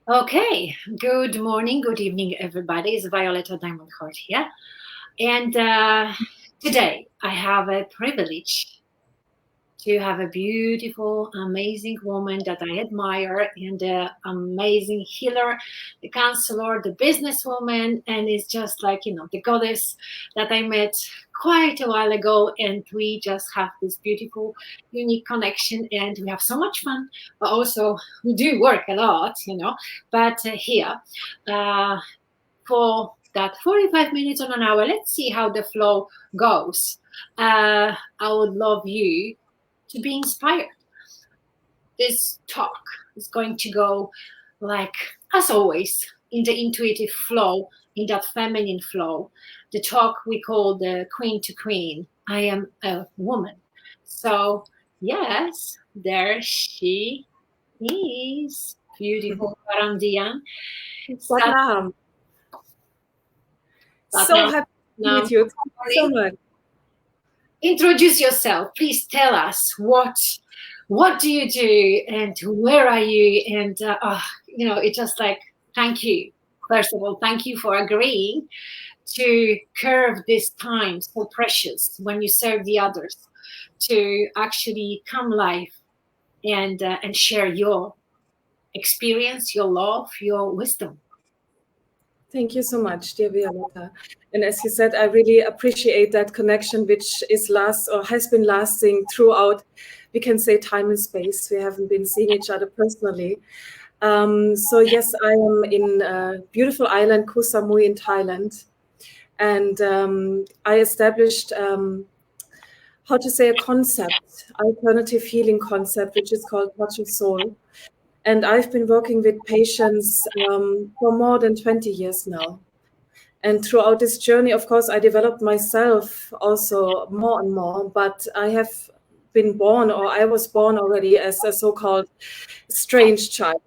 Okay, good morning, good evening, everybody. It's Wioletta Diamondheart here. And today I have a privilege to have a beautiful, amazing woman that I admire, and the amazing healer, the counselor, the businesswoman, and it's just like, the goddess that I met quite a while ago. And we just have this beautiful, unique connection, and we have so much fun, but also we do work a lot, But here, uh, for that 45 minutes or an hour, let's see how the flow goes. I would love you to be inspired. This talk is going to go, like, as always, in the intuitive flow, in that feminine flow. The talk we call the queen to queen. I am a woman. So, yes, there she is. Beautiful Param Dhyan. Satnam. So Satnam. happy to meet you. Thank you so much. Introduce yourself. Please tell us what do you do and where are you? And it's just like, thank you. First of all, thank you for agreeing to curve this time so precious when you serve the others, to actually come live and share your experience, your love, your wisdom. Thank you so much, dear Wioletta. And as you said, I really appreciate that connection, which has been lasting throughout, we can say, time and space. We haven't been seeing each other personally. So yes, I am in beautiful island Koh Samui in Thailand, and I established how to say a concept, alternative healing concept, which is called Touch of Soul. And I've been working with patients for more than 20 years now. And throughout this journey, of course, I developed myself also more and more, but I have been born, or I was born already as a so-called strange child.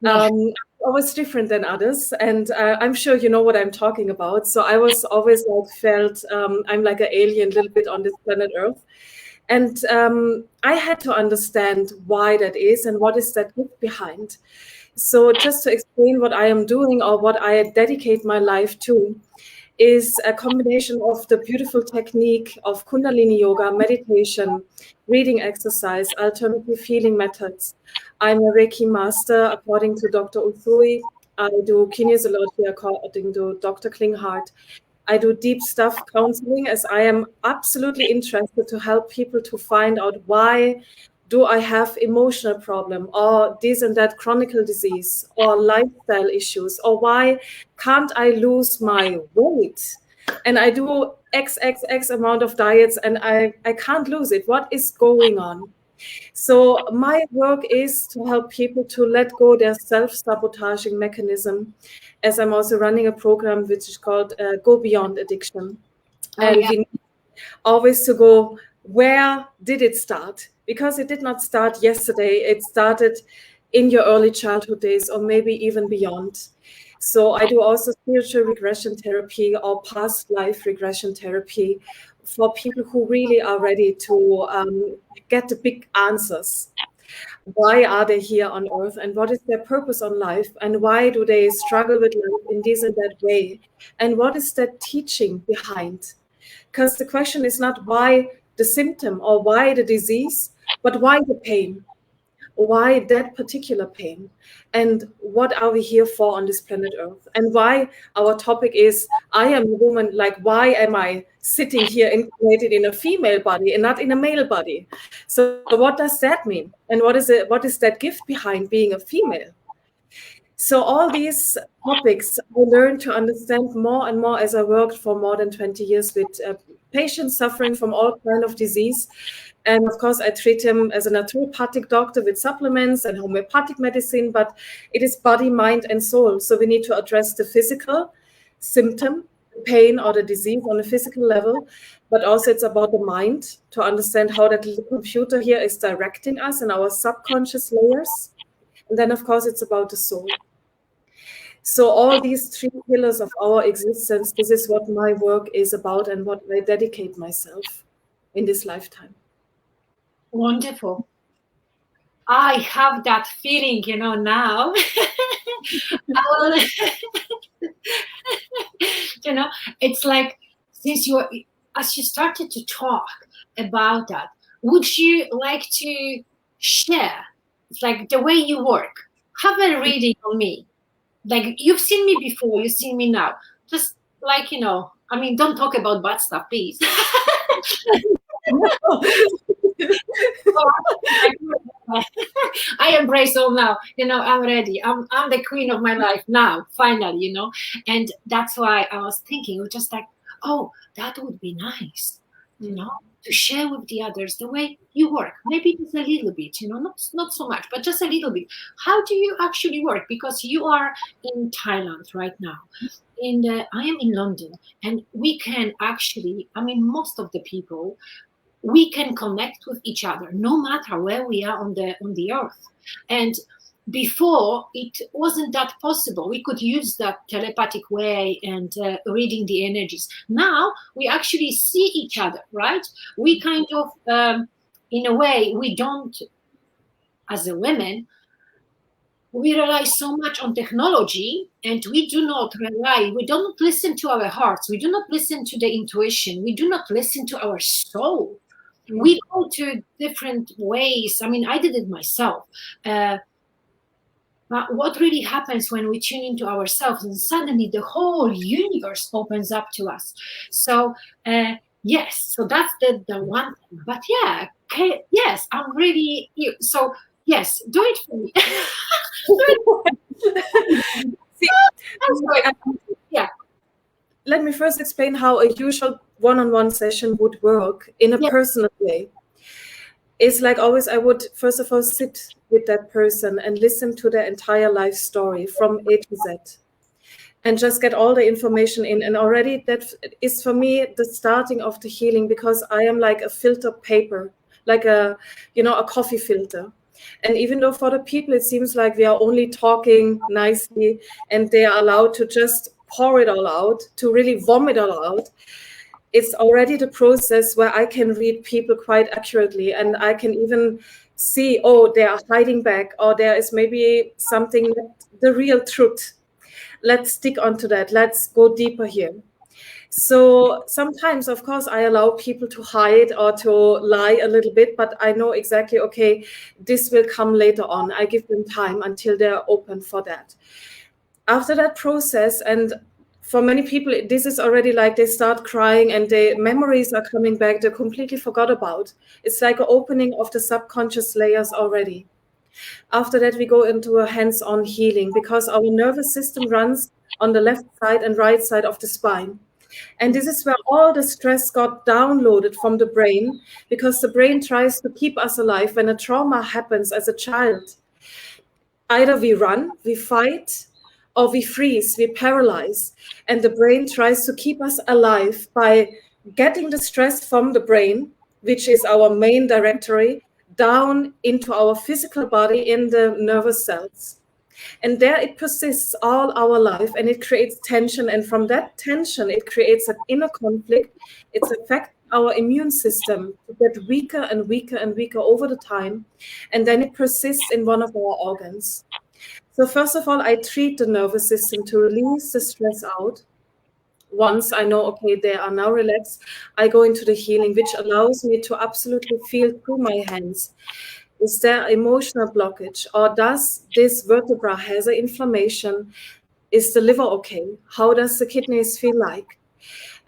Always different than others. And I'm sure you know what I'm talking about. So I was always felt I'm like an alien a little bit on this planet Earth. And I had to understand why that is and what is that gift behind. So just to explain what I am doing or what I dedicate my life to is a combination of the beautiful technique of Kundalini yoga, meditation, reading exercise, alternative healing methods. I'm a Reiki master according to Dr. Usui. I do kinesiology according to Dr. Klinghardt. I do deep stuff counseling as I am absolutely interested to help people to find out why do I have emotional problem or this and that chronic disease or lifestyle issues, or why can't I lose my weight? And I do XXX amount of diets and I can't lose it. What is going on? So my work is to help people to let go their self-sabotaging mechanism, as I'm also running a program which is called Go Beyond Addiction. We need always to go, where did it start? Because it did not start yesterday. It started in your early childhood days or maybe even beyond. So I do also spiritual regression therapy or past life regression therapy for people who really are ready to get the big answers. Why are they here on earth and what is their purpose on life and why do they struggle with life in this and that way? And what is that teaching behind? Because the question is not why the symptom or why the disease, but why the pain? Why that particular pain? And what are we here for on this planet Earth? And why our topic is, I am a woman, like, why am I sitting here incarnated in a female body and not in a male body? So what does that mean? And what is it? What is that gift behind being a female? So all these topics I learned to understand more and more as I worked for more than 20 years with patients suffering from all kinds of disease. And of course, I treat him as a naturopathic doctor with supplements and homeopathic medicine, but it is body, mind, and soul. So we need to address the physical symptom, the pain or the disease on a physical level, but also it's about the mind to understand how that little computer here is directing us in our subconscious layers. And then, of course, it's about the soul. So all these three pillars of our existence, this is what my work is about and what I dedicate myself in this lifetime. Wonderful. I have that feeling, now. I will, it's like, since as you started to talk about that, would you like to share? It's like the way you work. Have a reading on me. Like, you've seen me before, you've seen me now. Just like, don't talk about bad stuff, please. I embrace all now. I'm ready. I'm the queen of my life now, finally, And that's why I was thinking, just like, oh, that would be nice, to share with the others the way you work. Maybe just a little bit, not so much, but just a little bit. How do you actually work? Because you are in Thailand right now. And I am in London, and we can actually, most of the people, we can connect with each other no matter where we are on the earth. And before, it wasn't that possible. We could use that telepathic way and reading the energies. Now we actually see each other, right? We kind of, in a way, we don't, as a women, we rely so much on technology, and we don't listen to our hearts. We do not listen to the intuition. We do not listen to our soul. We go to different ways. I did it myself. But what really happens when we tune into ourselves, and suddenly the whole universe opens up to us. So yes, so that's the one thing. But yeah, okay, yes, I'm really, so yes, do it for me. See, yeah. Let me first explain how a usual one-on-one session would work in a personal way. It's like always, I would first of all sit with that person and listen to their entire life story from A to Z, and just get all the information in. And already that is for me the starting of the healing, because I am like a filter paper, like a coffee filter. And even though for the people it seems like we are only talking nicely and they are allowed to just pour it all out, to really vomit it all out, it's already the process where I can read people quite accurately, and I can even see, oh, they are hiding back, or there is maybe something, the real truth. Let's stick onto that. Let's go deeper here. So sometimes, of course, I allow people to hide or to lie a little bit, but I know exactly, okay, this will come later on. I give them time until they're open for that. After that process, and for many people, this is already like they start crying and their memories are coming back they completely forgot about. It's like an opening of the subconscious layers already. After that, we go into a hands-on healing, because our nervous system runs on the left side and right side of the spine. And this is where all the stress got downloaded from the brain, because the brain tries to keep us alive. When a trauma happens as a child, either we run, we fight, or we freeze, we paralyze. And the brain tries to keep us alive by getting the stress from the brain, which is our main directory, down into our physical body in the nervous cells. And there it persists all our life, and it creates tension. And from that tension, it creates an inner conflict. It's affecting our immune system to get weaker and weaker and weaker over the time. And then it persists in one of our organs. So first of all, I treat the nervous system to release the stress out. Once I know, okay, they are now relaxed, I go into the healing, which allows me to absolutely feel through my hands. Is there emotional blockage, or does this vertebra has an inflammation? Is the liver okay? How does the kidneys feel like?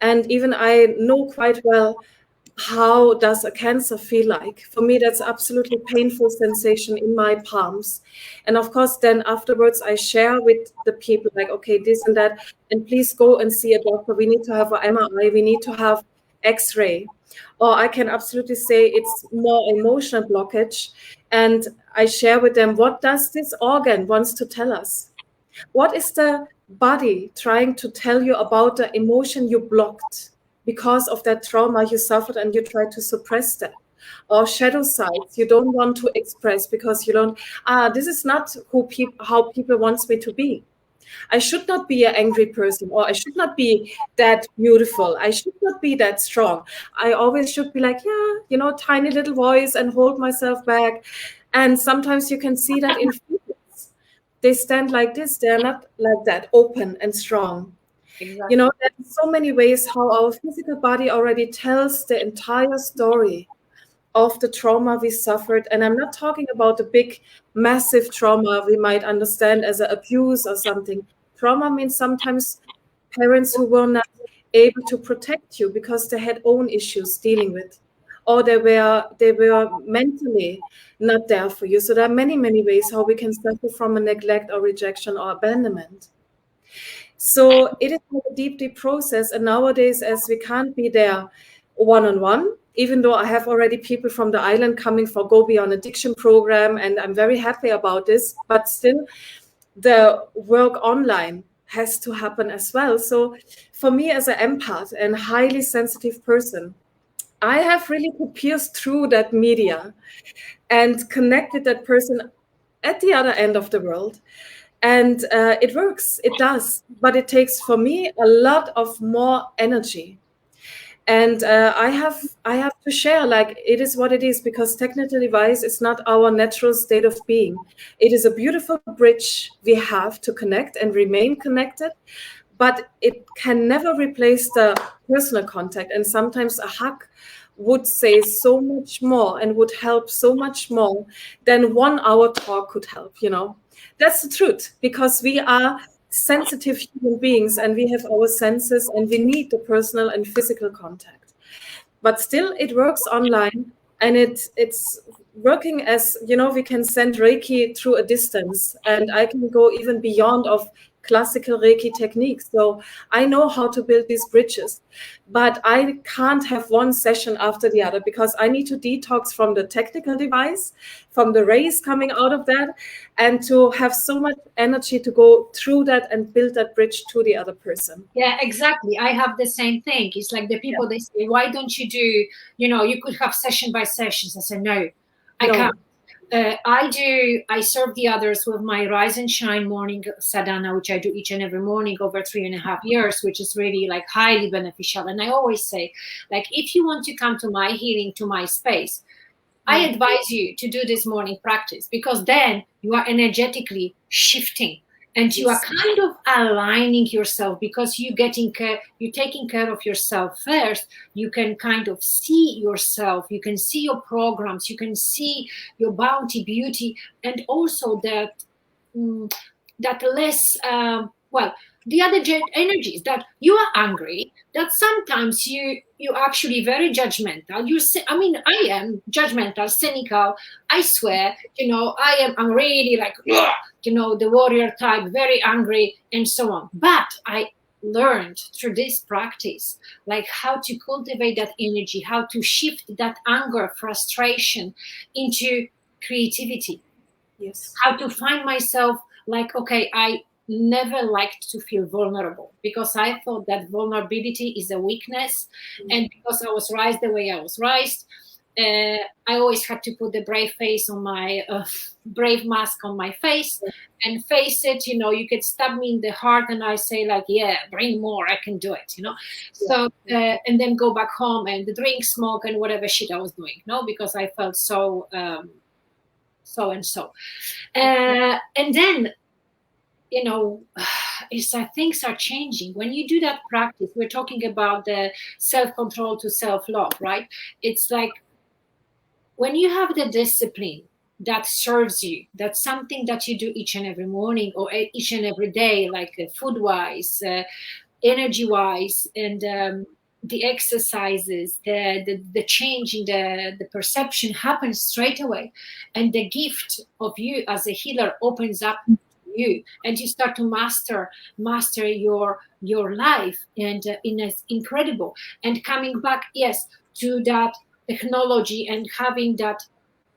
And even I know quite well, how does a cancer feel like? For me, that's absolutely painful sensation in my palms. And of course, then afterwards, I share with the people like, okay, this and that, and please go and see a doctor. We need to have an MRI. We need to have X-ray. Or I can absolutely say it's more emotional blockage. And I share with them, what does this organ wants to tell us? What is the body trying to tell you about the emotion you blocked because of that trauma you suffered and you try to suppress that? Or shadow sides you don't want to express because you don't, this is not how people wants me to be. I should not be an angry person, or I should not be that beautiful. I should not be that strong. I always should be like, yeah, tiny little voice and hold myself back. And sometimes you can see that in females. They stand like this, they're not like that, open and strong. Exactly. There's so many ways how our physical body already tells the entire story of the trauma we suffered. And I'm not talking about the big, massive trauma we might understand as an abuse or something. Trauma means sometimes parents who were not able to protect you because they had own issues dealing with, or they were mentally not there for you. So there are many, many ways how we can suffer from a neglect or rejection or abandonment. So it is a deep, deep process. And nowadays, as we can't be there one-on-one, even though I have already people from the island coming for Go Beyond Addiction program, and I'm very happy about this, but still the work online has to happen as well. So for me as an empath and highly sensitive person, I have really to pierce through that media and connect with that person at the other end of the world. And it works, it does, but it takes for me a lot of more energy. And I have to share, like, it is what it is, because technical device is not our natural state of being. It is a beautiful bridge we have to connect and remain connected, but it can never replace the personal contact. And sometimes a hug would say so much more and would help so much more than 1 hour talk could help. That's the truth, because we are sensitive human beings and we have our senses and we need the personal and physical contact. But still it works online, and it's working as, we can send Reiki through a distance, and I can go even beyond of classical Reiki techniques. So I know how to build these bridges, but I can't have one session after the other, because I need to detox from the technical device, from the rays coming out of that, and to have so much energy to go through that and build that bridge to the other person. Yeah, exactly. I have the same thing. It's like the people, they say, why don't you do, you could have session by sessions. I say, no, I can't. I serve the others with my Rise and Shine morning sadhana, which I do each and every morning over 3.5 years, which is really like highly beneficial. And I always say, like, if you want to come to my healing, to my space, I advise you to do this morning practice, because then you are energetically shifting and you are kind of aligning yourself, because you're taking care of yourself first. You can kind of see yourself, you can see your programs, you can see your bounty, beauty, and also that less the other energies, that you are angry, that sometimes you actually very judgmental. I am judgmental, cynical, I swear, I'm really like, the warrior type, very angry and so on. But I learned through this practice, like, how to cultivate that energy, how to shift that anger, frustration into creativity. Yes. How to find myself, like, okay, I never liked to feel vulnerable, because I thought that vulnerability is a weakness. And because I was raised the way I was raised, I always had to put the brave face on my brave mask on my face and face it. You could stab me in the heart and I say, like, yeah, bring more, I can do it. So and then go back home and drink, smoke, and whatever shit I was doing, because I felt so so and so. And then, it's like things are changing. When you do that practice, we're talking about the self-control to self-love, right? It's like when you have the discipline that serves you, that's something that you do each and every morning or each and every day, like food-wise, energy-wise, and the exercises, the change in the perception happens straight away, and the gift of you as a healer opens up to you, and you start to master your life, and it's incredible. And coming back, yes, to that technology and having that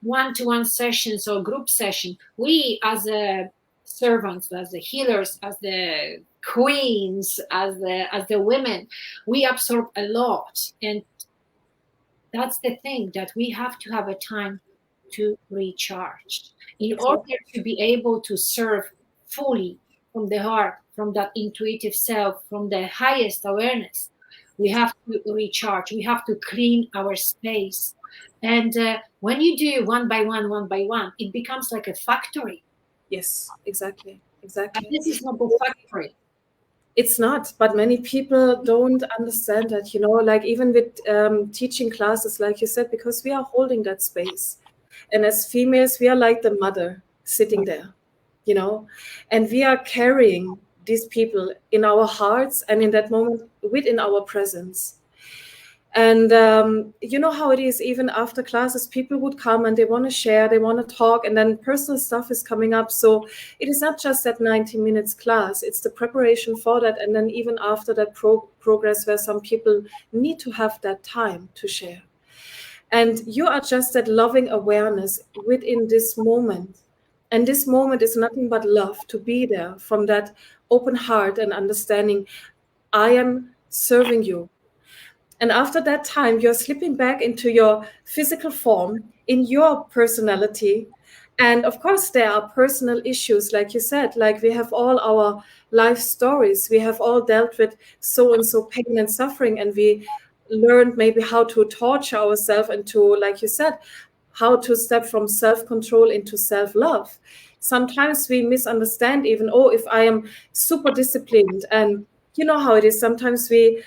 one-to-one sessions or group session, we as a servants, as the healers, as the queens, as the women, we absorb a lot. And that's the thing, that we have to have a time to recharge in order to be able to serve fully from the heart, from that intuitive self, from the highest awareness. We have to recharge, we have to clean our space, And when you do one by one, it becomes like a factory. Yes, exactly. And this is not the factory. It's not, but many people don't understand that, like even with teaching classes, like you said, because we are holding that space. And as females, we are like the mother sitting there, and we are carrying these people in our hearts and in that moment within our presence. And you know how it is, even after classes, people would come and they want to share, they want to talk, and then personal stuff is coming up. So it is not just that 90 minutes class, it's the preparation for that. And then even after that progress, where some people need to have that time to share. And you are just that loving awareness within this moment. And this moment is nothing but love, to be there from that open heart and understanding. I am serving you. And after that time, you're slipping back into your physical form, in your personality. And of course, there are personal issues, like you said, like we have all our life stories. We have all dealt with so and so pain and suffering. And we learned maybe how to torture ourselves and to, like you said, how to step from self control into self love. Sometimes we misunderstand even, oh, if I am super disciplined, and you know how it is. Sometimes we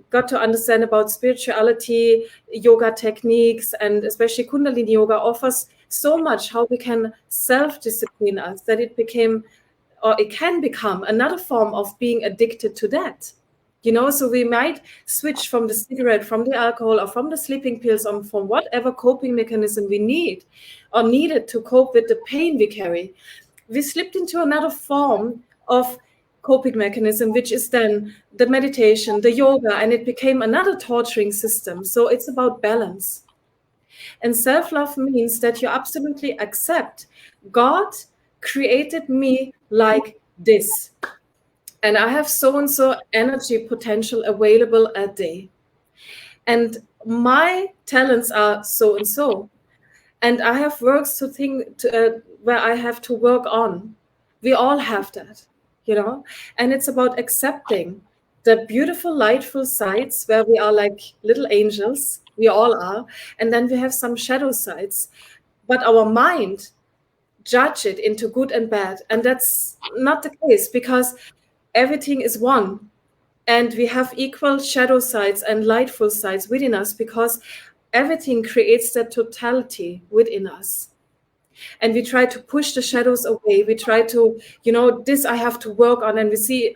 got to understand about spirituality, yoga techniques, and especially Kundalini yoga offers so much how we can self-discipline us, that it became, or it can become, another form of being addicted to that. So we might switch from the cigarette, from the alcohol, or from the sleeping pills, or from whatever coping mechanism we need or needed to cope with the pain we carry. We slipped into another form of coping mechanism, which is then the meditation, the yoga, and it became another torturing system. So it's about balance. And self-love means that you absolutely accept God created me like this. And I have so and so energy potential available a day. And my talents are so and so. And I have works to think where I have to work on. We all have that. And it's about accepting the beautiful, lightful sides where we are like little angels. We all are. And then we have some shadow sides. But our mind judge it into good and bad. And that's not the case, because everything is one. And we have equal shadow sides and lightful sides within us, because everything creates that totality within us. And we try to push the shadows away. We try to, this I have to work on. And we see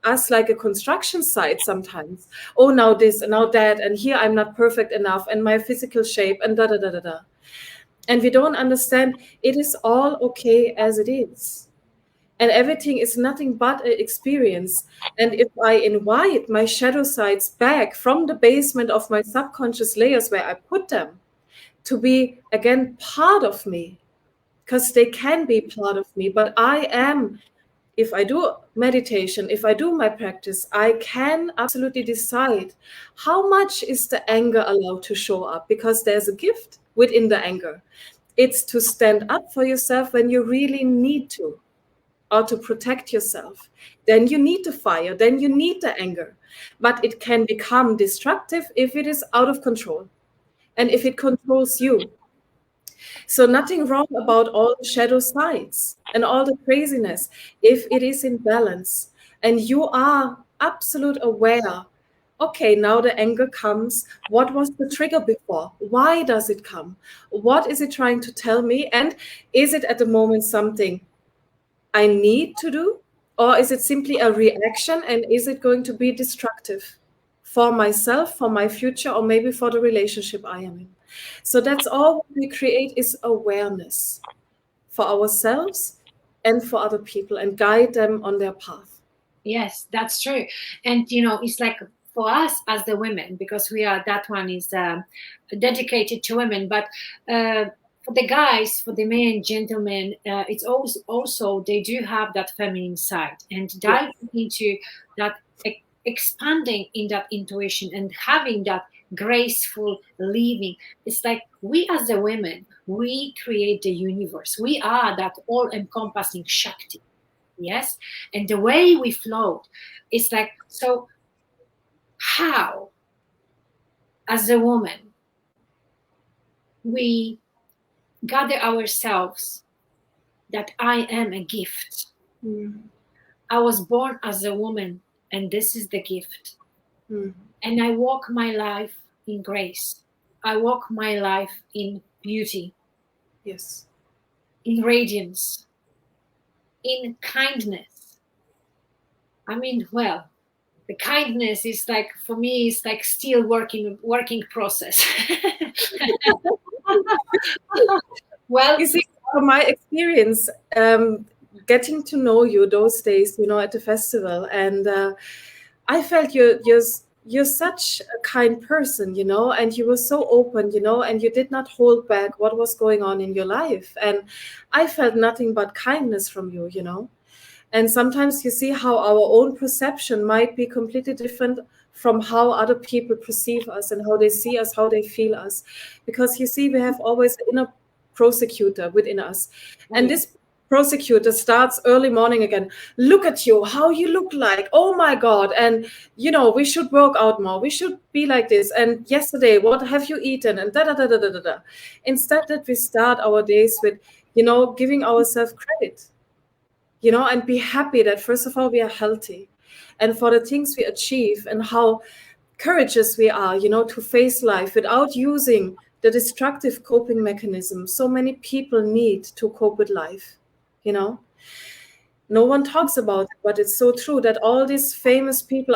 us like a construction site sometimes. Oh, now this and now that. And here I'm not perfect enough. And my physical shape and da da da da da. And we don't understand it is all okay as it is. And everything is nothing but an experience. And if I invite my shadow sides back from the basement of my subconscious layers where I put them, to be again part of me, because they can be part of me. But I am, if I do meditation, if I do my practice, I can absolutely decide how much is the anger allowed to show up, because there's a gift within the anger. It's to stand up for yourself when you really need to, or to protect yourself. Then you need the fire, then you need the anger. But it can become destructive if it is out of control and if it controls you. So nothing wrong about all the shadow sides and all the craziness if it is in balance and you are absolute aware. Okay, now the anger comes. What was the trigger before? Why does it come? What is it trying to tell me? And is it at the moment something I need to do? Or is it simply a reaction? And is it going to be destructive for myself, for my future, or maybe for the relationship I am in? So that's all what we create, is awareness for ourselves and for other people, and guide them on their path. Yes, that's true. And it's like for us as the women, because we are, that one is dedicated to women, but for the guys, for the men, gentlemen, it's also they do have that feminine side, and diving into that, expanding in that intuition and having that graceful living. It's like we as the women, we create the universe. We are that all encompassing Shakti. Yes. And the way we float is like, so how, as a woman, we gather ourselves that I am a gift. I was born as a woman, and this is the gift. And I walk my life in grace. I walk my life in beauty. Yes. In radiance, in kindness. I mean, well, the kindness is like, for me, it's like still working process. Well, You see, from my experience, getting to know you those days, at the festival, and I felt you're such a kind person, and you were so open, and you did not hold back what was going on in your life, and I felt nothing but kindness from you. And sometimes you see how our own perception might be completely different from how other people perceive us and how they see us, how they feel us. Because you see, we have always an inner prosecutor within us. And this prosecutor starts early morning again. Look at you, how you look like. Oh my God. And, we should work out more. We should be like this. And yesterday, what have you eaten? And da da da da da da da. Instead, that we start our days with, giving ourselves credit, and be happy that first of all we are healthy, and for the things we achieve, and how courageous we are, to face life without using the destructive coping mechanism so many people need to cope with life. No one talks about it, but it's so true that all these famous people,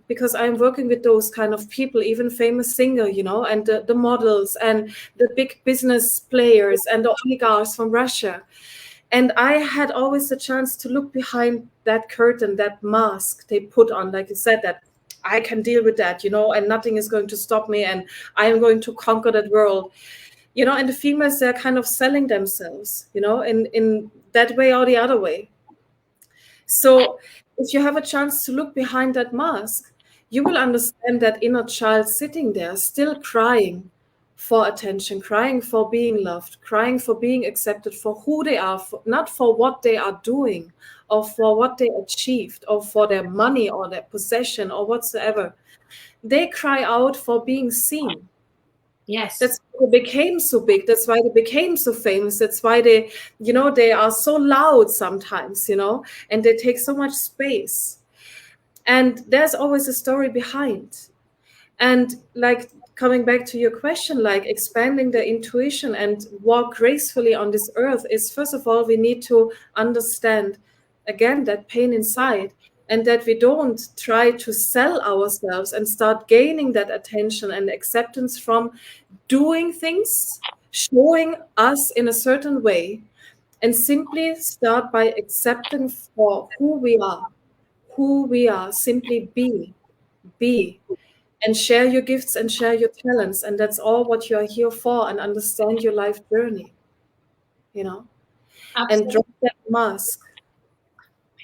because I am working with those kind of people, even famous singer, and the models and the big business players and the oligarchs from Russia. And I had always the chance to look behind that curtain, that mask they put on, like you said, that I can deal with that, and nothing is going to stop me, and I am going to conquer that world. And the females, they're kind of selling themselves, in that way or the other way. So if you have a chance to look behind that mask, you will understand that inner child sitting there, still crying for attention, crying for being loved, crying for being accepted for who they are, not for what they are doing or for what they achieved or for their money or their possession or whatsoever. They cry out for being seen. yes. That's why they became so big. That's why they became so famous. That's why they are so loud sometimes, and they take so much space. And there's always a story behind. And like coming back to your question, like expanding the intuition and walk gracefully on this earth is, first of all, we need to understand again that pain inside, and that we don't try to sell ourselves and start gaining that attention and acceptance from doing things, showing us in a certain way, and simply start by accepting for who we are, simply be, and share your gifts and share your talents. And that's all what you are here for, and understand your life journey, Absolutely. And drop that mask.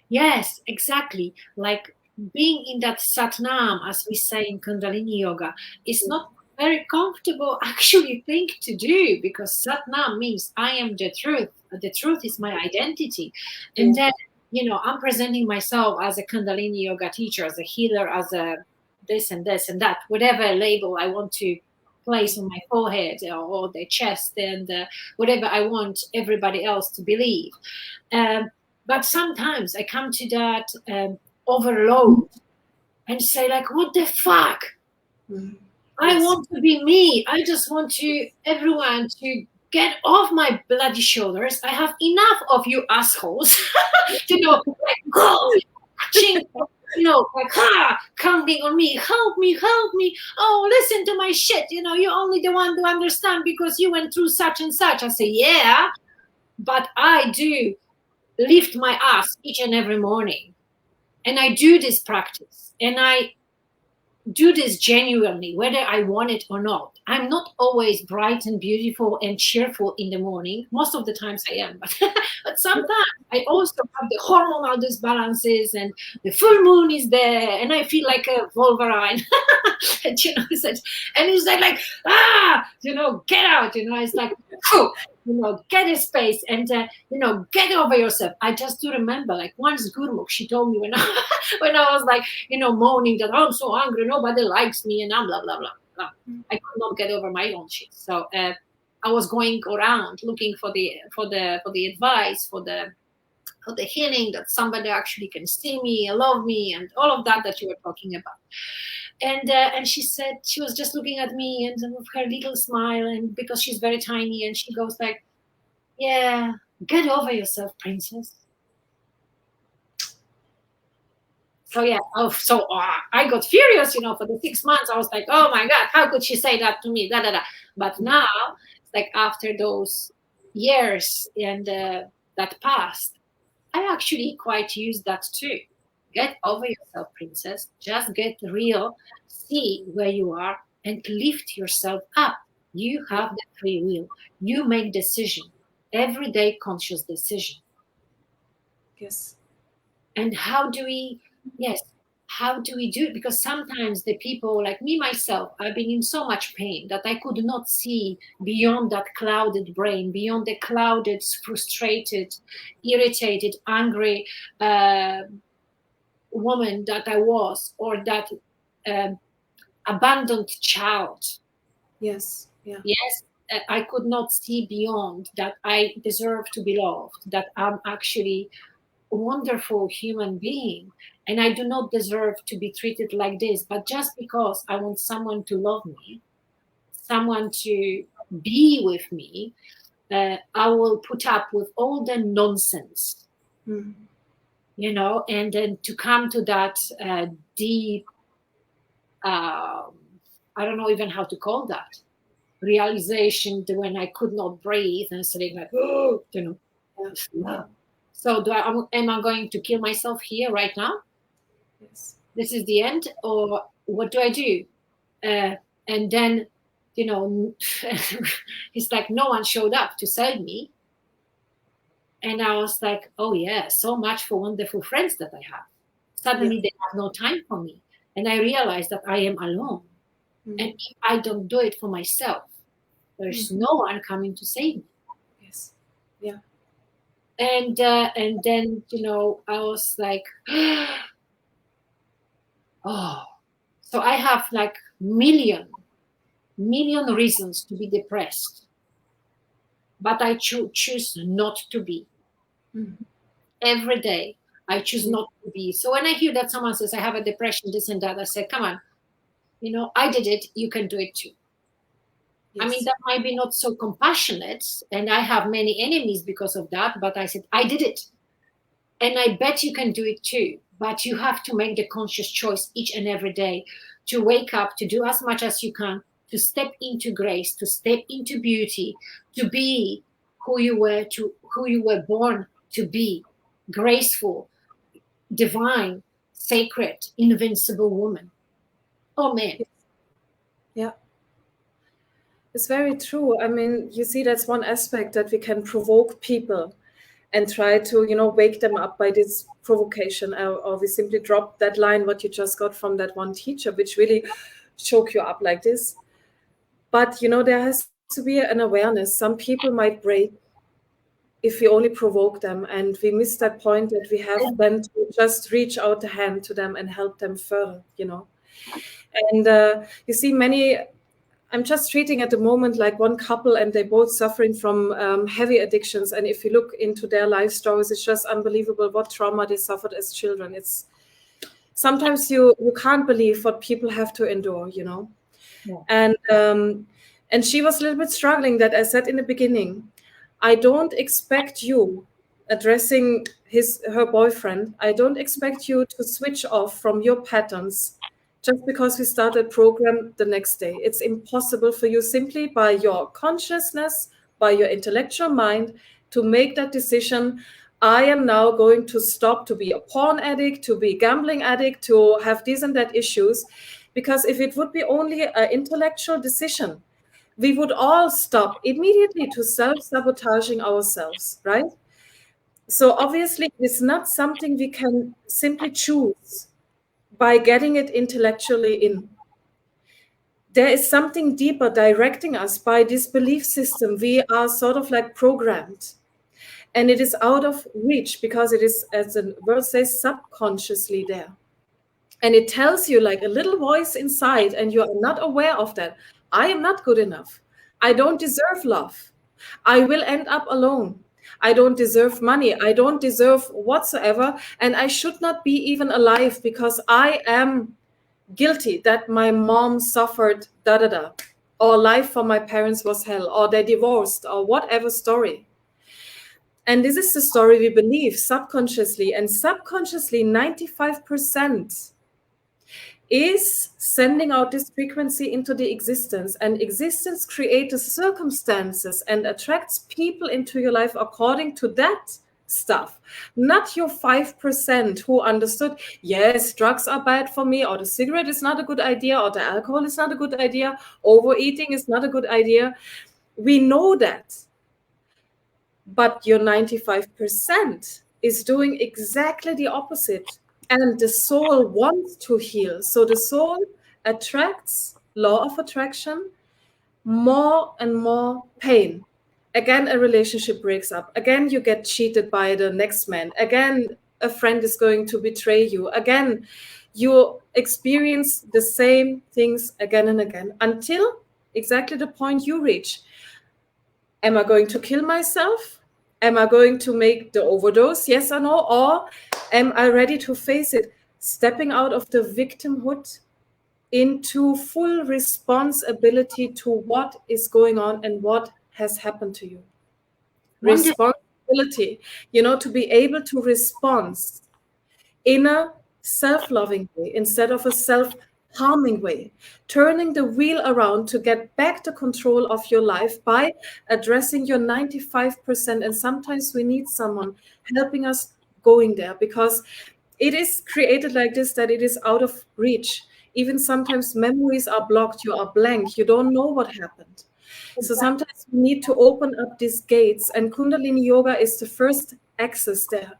Yes, exactly. Like being in that Satnam, as we say in Kundalini Yoga, is not very comfortable actually thing to do, because Satnam means I am the truth. The truth is my identity. And then, I'm presenting myself as a Kundalini Yoga teacher, as a healer, as a this and that, whatever label I want to place on my forehead or the chest, and whatever I want everybody else to believe. But sometimes I come to that overload and say, like, what the fuck? I want to be me. I just want everyone to get off my bloody shoulders. I have enough of you assholes, like, go, like, counting on me, help me. Oh, listen to my shit. You're only the one to understand because you went through such and such. I say, yeah, but I do lift my ass each and every morning, and I do this practice, and I do this genuinely, whether I want it or not. I'm not always bright and beautiful and cheerful in the morning. Most of the times I am, but sometimes I also have the hormonal disbalances, and the full moon is there, and I feel like a Wolverine. and it's like get out. It's like, get a space and get over yourself. I just do remember, like, once Gurmukh, she told me when I was like, moaning that I'm so hungry, nobody likes me, and I'm blah blah blah blah. I could not get over my own shit. So I was going around looking for the advice, for the healing, that somebody actually can see me, love me, and all of that you were talking about. And she said, she was just looking at me and with her little smile, and because she's very tiny, and she goes like, yeah, get over yourself, princess. So yeah, I got furious, for the 6 months. I was like, oh my God, how could she say that to me? Da, da, da. But now, like after those years and that passed, I actually quite use that too. Get over yourself, princess. Just get real, see where you are, and lift yourself up. You have the free will. You make decision, everyday conscious decision. Yes. And how do we do it? Because sometimes the people like me, myself, I've been in so much pain that I could not see beyond that clouded brain, beyond the clouded, frustrated, irritated, angry woman that I was, or that abandoned child. Yes. Yeah. Yes, I could not see beyond that. I deserve to be loved, that I'm actually a wonderful human being, and I do not deserve to be treated like this. But just because I want someone to love me, someone to be with me, I will put up with all the nonsense, and then to come to that deep, I don't know even how to call that, realization when I could not breathe and saying like, oh, So am I going to kill myself here right now? Yes. This is the end, or what do I do? And then, it's like no one showed up to save me. And I was like, oh yeah, so much for wonderful friends that I have. Suddenly they have no time for me. And I realized that I am alone. And if I don't do it for myself, there's no one coming to save me. Yes. Yeah. And then, I was like, oh, so I have like million reasons to be depressed, but I choose not to be. Every day I choose not to be. So when I hear that someone says I have a depression, this and that, I say, come on, I did it, you can do it too. Yes. I mean, that might be not so compassionate, and I have many enemies because of that, but I said, I did it. And I bet you can do it too. But you have to make the conscious choice each and every day to wake up, to do as much as you can, to step into grace, to step into beauty, to be who you were born to be, graceful, divine, sacred, invincible woman. Oh man. Yeah. It's very true. I mean, you see, that's one aspect, that we can provoke people and try to, wake them up by this provocation, or we simply drop that line, what you just got from that one teacher, which really choke you up like this. But, there has to be an awareness. Some people might break if we only provoke them, and we miss that point that we have then to just reach out the hand to them and help them further, And you see, I'm just treating at the moment like one couple, and they're both suffering from heavy addictions. And if you look into their life stories, it's just unbelievable what trauma they suffered as children. It's sometimes you can't believe what people have to endure, Yeah. And she was a little bit struggling. That I said in the beginning, I don't expect you, addressing her boyfriend, I don't expect you to switch off from your patterns just because we start a program the next day. It's impossible for you, simply by your consciousness, by your intellectual mind, to make that decision. I am now going to stop to be a porn addict, to be a gambling addict, to have these and that issues. Because if it would be only an intellectual decision, we would all stop immediately to self-sabotaging ourselves, right? So obviously, it's not something we can simply choose by getting it intellectually in. There is something deeper directing us by this belief system. We are sort of like programmed. And it is out of reach because it is, as the word says, subconsciously there. And it tells you like a little voice inside, and you are not aware of that. I am not good enough. I don't deserve love. I will end up alone. I don't deserve money. I don't deserve whatsoever. And I should not be even alive because I am guilty that my mom suffered da da da. Or life for my parents was hell. Or they divorced. Or whatever story. And this is the story we believe subconsciously. And subconsciously, 95% is sending out this frequency into the existence, and existence creates the circumstances and attracts people into your life according to that stuff, not your 5% who understood, yes, drugs are bad for me, or the cigarette is not a good idea, or the alcohol is not a good idea, overeating is not a good idea. We know that, but your 95% is doing exactly the opposite. And the soul wants to heal. So the soul attracts, law of attraction, more and more pain. Again, a relationship breaks up. Again, you get cheated by the next man. Again, a friend is going to betray you. Again, you experience the same things again and again until exactly the point you reach. Am I going to kill myself? Am I going to make the overdose? Yes or no? Or am I ready to face it? Stepping out of the victimhood into full responsibility to what is going on and what has happened to you. Wonderful. Responsibility, to be able to respond in a self-loving way instead of a self-harming way, turning the wheel around to get back the control of your life by addressing your 95%. And sometimes we need someone helping us going there, because it is created like this, that it is out of reach. Even sometimes memories are blocked, you are blank, you don't know what happened. So sometimes we need to open up these gates, and Kundalini Yoga is the first access there.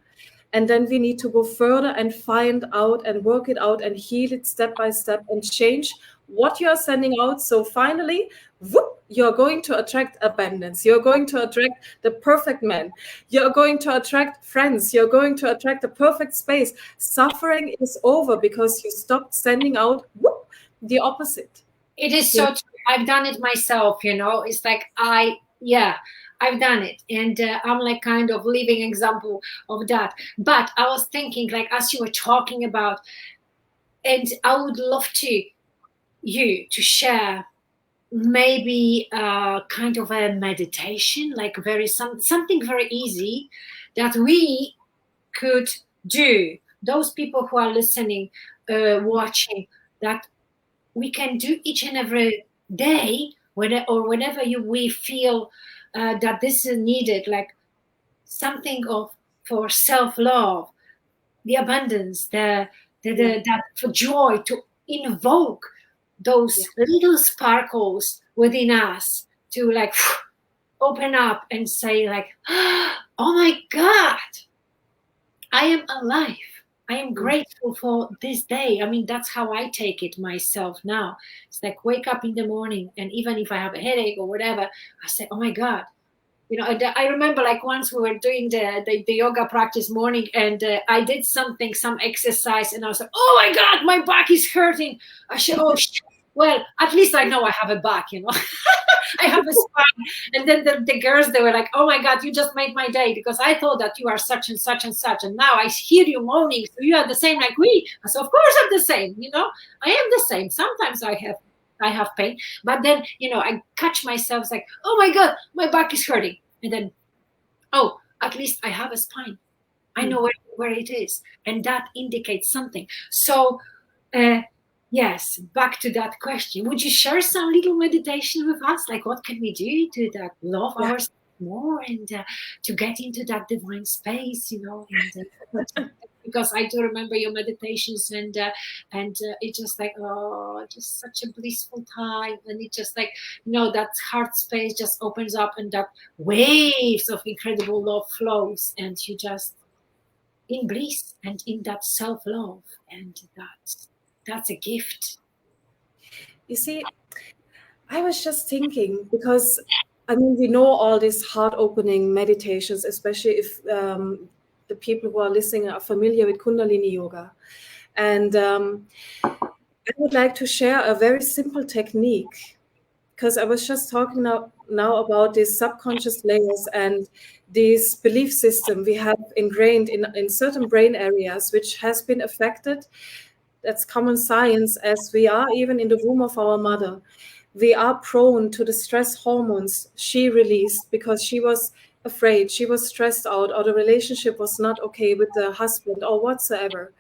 And then we need to go further and find out and work it out and heal it step by step and change what you are sending out. So finally, whoop, you're going to attract abundance. You're going to attract the perfect man. You're going to attract friends. You're going to attract the perfect space. Suffering is over because you stopped sending out whoop, the opposite. It is so true. I've done it myself, It's like I've done it. And I'm like kind of living example of that. But I was thinking, like, as you were talking about, and I would love you to share maybe kind of a meditation, like something very easy that we could do. Those people who are listening, watching, that we can do each and every day, whenever we feel that this is needed, like something for self-love, the abundance, that for joy, to invoke those little sparkles within us, to like open up and say like, oh my God, I am alive. I am grateful for this day. I mean, that's how I take it myself now. It's like wake up in the morning, and even if I have a headache or whatever, I say, oh my God. I remember like once we were doing the yoga practice morning, and I did some exercise, and I was like, oh my God, my back is hurting. I said, oh, well, at least I know I have a back, I have a spine. And then the girls, they were like, oh my God, you just made my day, because I thought that you are such and such and such. And now I hear you moaning. So you are the same like we. I said, of course I'm the same. I am the same. Sometimes I have pain, but then, I catch myself like, oh my God, my back is hurting. And then, oh, at least I have a spine. I know where it is. And that indicates something. So, yes, back to that question. Would you share some little meditation with us? Like, what can we do to that love ourselves more, and to get into that divine space, and, because I do remember your meditations, and it's just like, oh, just such a blissful time. And it just like, that heart space just opens up, and that waves of incredible love flows, and you just in bliss and in that self-love. And that's a gift. You see, I was just thinking, because we know all these heart-opening meditations, especially if the people who are listening are familiar with Kundalini Yoga. And I would like to share a very simple technique because I was just talking now about these subconscious layers and this belief system we have ingrained in certain brain areas, which has been affected. That's common science, as we are even in the womb of our mother. We are prone to the stress hormones she released because she was afraid, she was stressed out, or the relationship was not okay with the husband or whatsoever.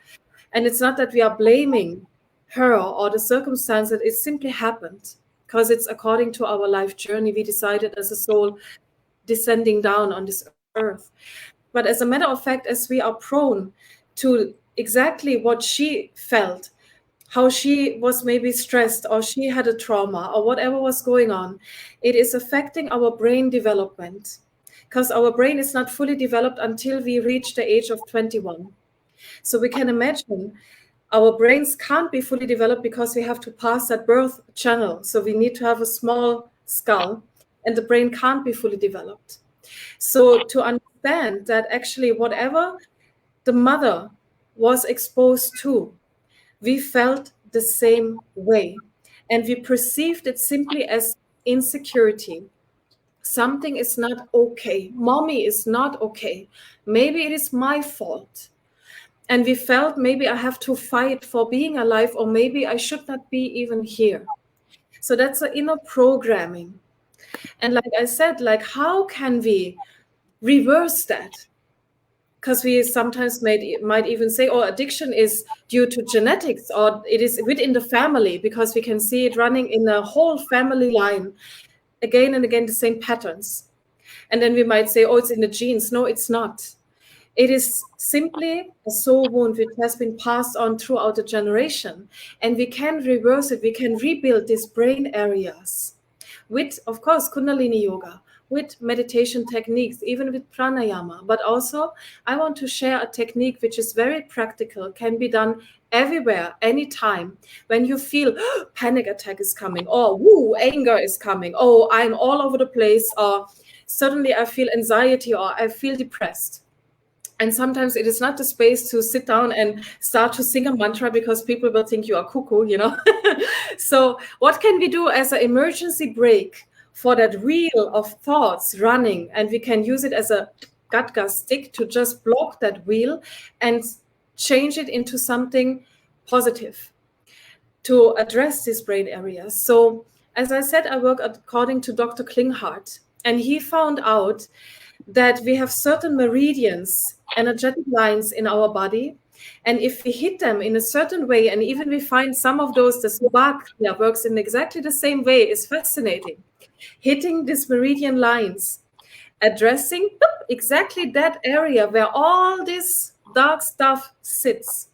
And it's not that we are blaming her or the circumstances, it simply happened because it's according to our life journey. We decided as a soul descending down on this earth. But as a matter of fact, as we are prone to exactly what she felt, how she was maybe stressed or she had a trauma or whatever was going on, it is affecting our brain development because our brain is not fully developed until we reach the age of 21. So we can imagine our brains can't be fully developed because we have to pass that birth channel. So we need to have a small skull and the brain can't be fully developed. So to understand that actually whatever the mother was exposed to, we felt the same way. And we perceived it simply as insecurity. Something is not okay. Mommy is not okay. Maybe it is my fault. And we felt maybe I have to fight for being alive, or maybe I should not be even here. So that's the inner programming. And like I said, like how can we reverse that? Because we sometimes might even say, oh, addiction is due to genetics, or it is within the family, because we can see it running in a whole family line, again and again, the same patterns. And then we might say, oh, it's in the genes. No, it's not. It is simply a soul wound which has been passed on throughout the generation. And we can reverse it. We can rebuild these brain areas with, of course, Kundalini yoga, with meditation techniques, even with pranayama. But also, I want to share a technique which is very practical, can be done everywhere, anytime. When you feel panic attack is coming, or woo, anger is coming, oh, I'm all over the place, or suddenly I feel anxiety, or I feel depressed. And sometimes it is not the space to sit down and start to sing a mantra because people will think you are cuckoo. So what can we do as an emergency brake for that wheel of thoughts running? And we can use it as a gatka stick to just block that wheel and change it into something positive to address these brain areas. So as I said, I work according to Dr. Klinghardt, and he found out that we have certain meridians, energetic lines in our body. And if we hit them in a certain way, and even we find some of those, the Subakya works in exactly the same way, is fascinating. Hitting these meridian lines, addressing exactly that area where all this dark stuff sits.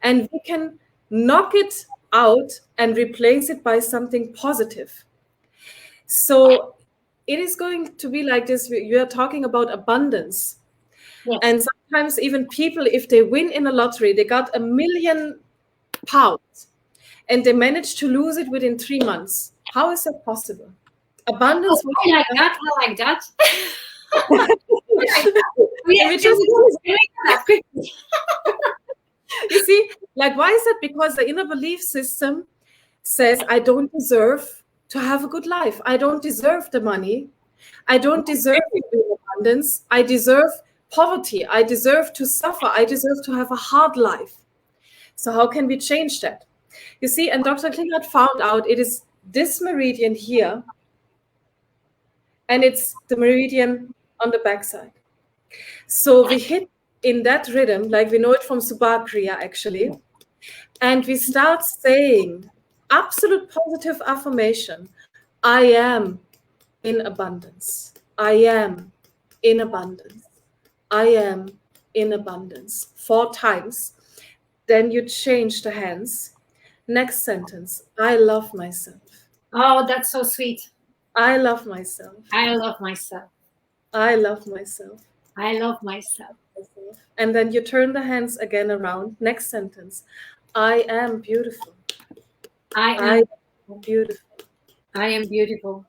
And we can knock it out and replace it by something positive. So it is going to be like this. You are talking about abundance. Yes. And sometimes even people, if they win in a lottery, they got £1 million and they manage to lose it within 3 months. How is that possible? Abundance. Oh, I like that. I like that. You see, like, why is that? Because the inner belief system says, I don't deserve to have a good life. I don't deserve the money. I don't deserve abundance. I deserve poverty. I deserve to suffer. I deserve to have a hard life. So how can we change that? You see, and Dr. Klinghardt found out it is this meridian here, and it's the meridian on the backside. So we hit in that rhythm, like we know it from Subakriya actually, and we start saying absolute positive affirmation. I am in abundance. I am in abundance. I am in abundance. 4 times. Then you change the hands. Next sentence. I love myself. Oh, that's so sweet. I love myself. I love myself. I love myself. I love myself. And then you turn the hands again around. Next sentence. I am beautiful. I am beautiful. I am beautiful.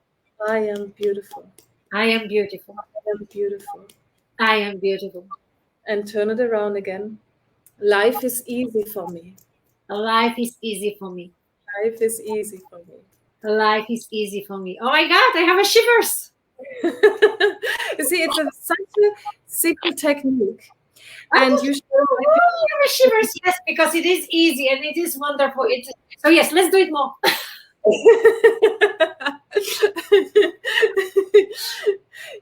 I am beautiful. I am beautiful. I am beautiful. I am beautiful. And turn it around again. Life is easy for me. Life is easy for me. Life is easy for me. Life is easy for me. Oh my God, I have a shivers. You see, it's such a simple technique, I and you should like have a shivers. Yes, because it is easy and it is wonderful. So yes, let's do it more.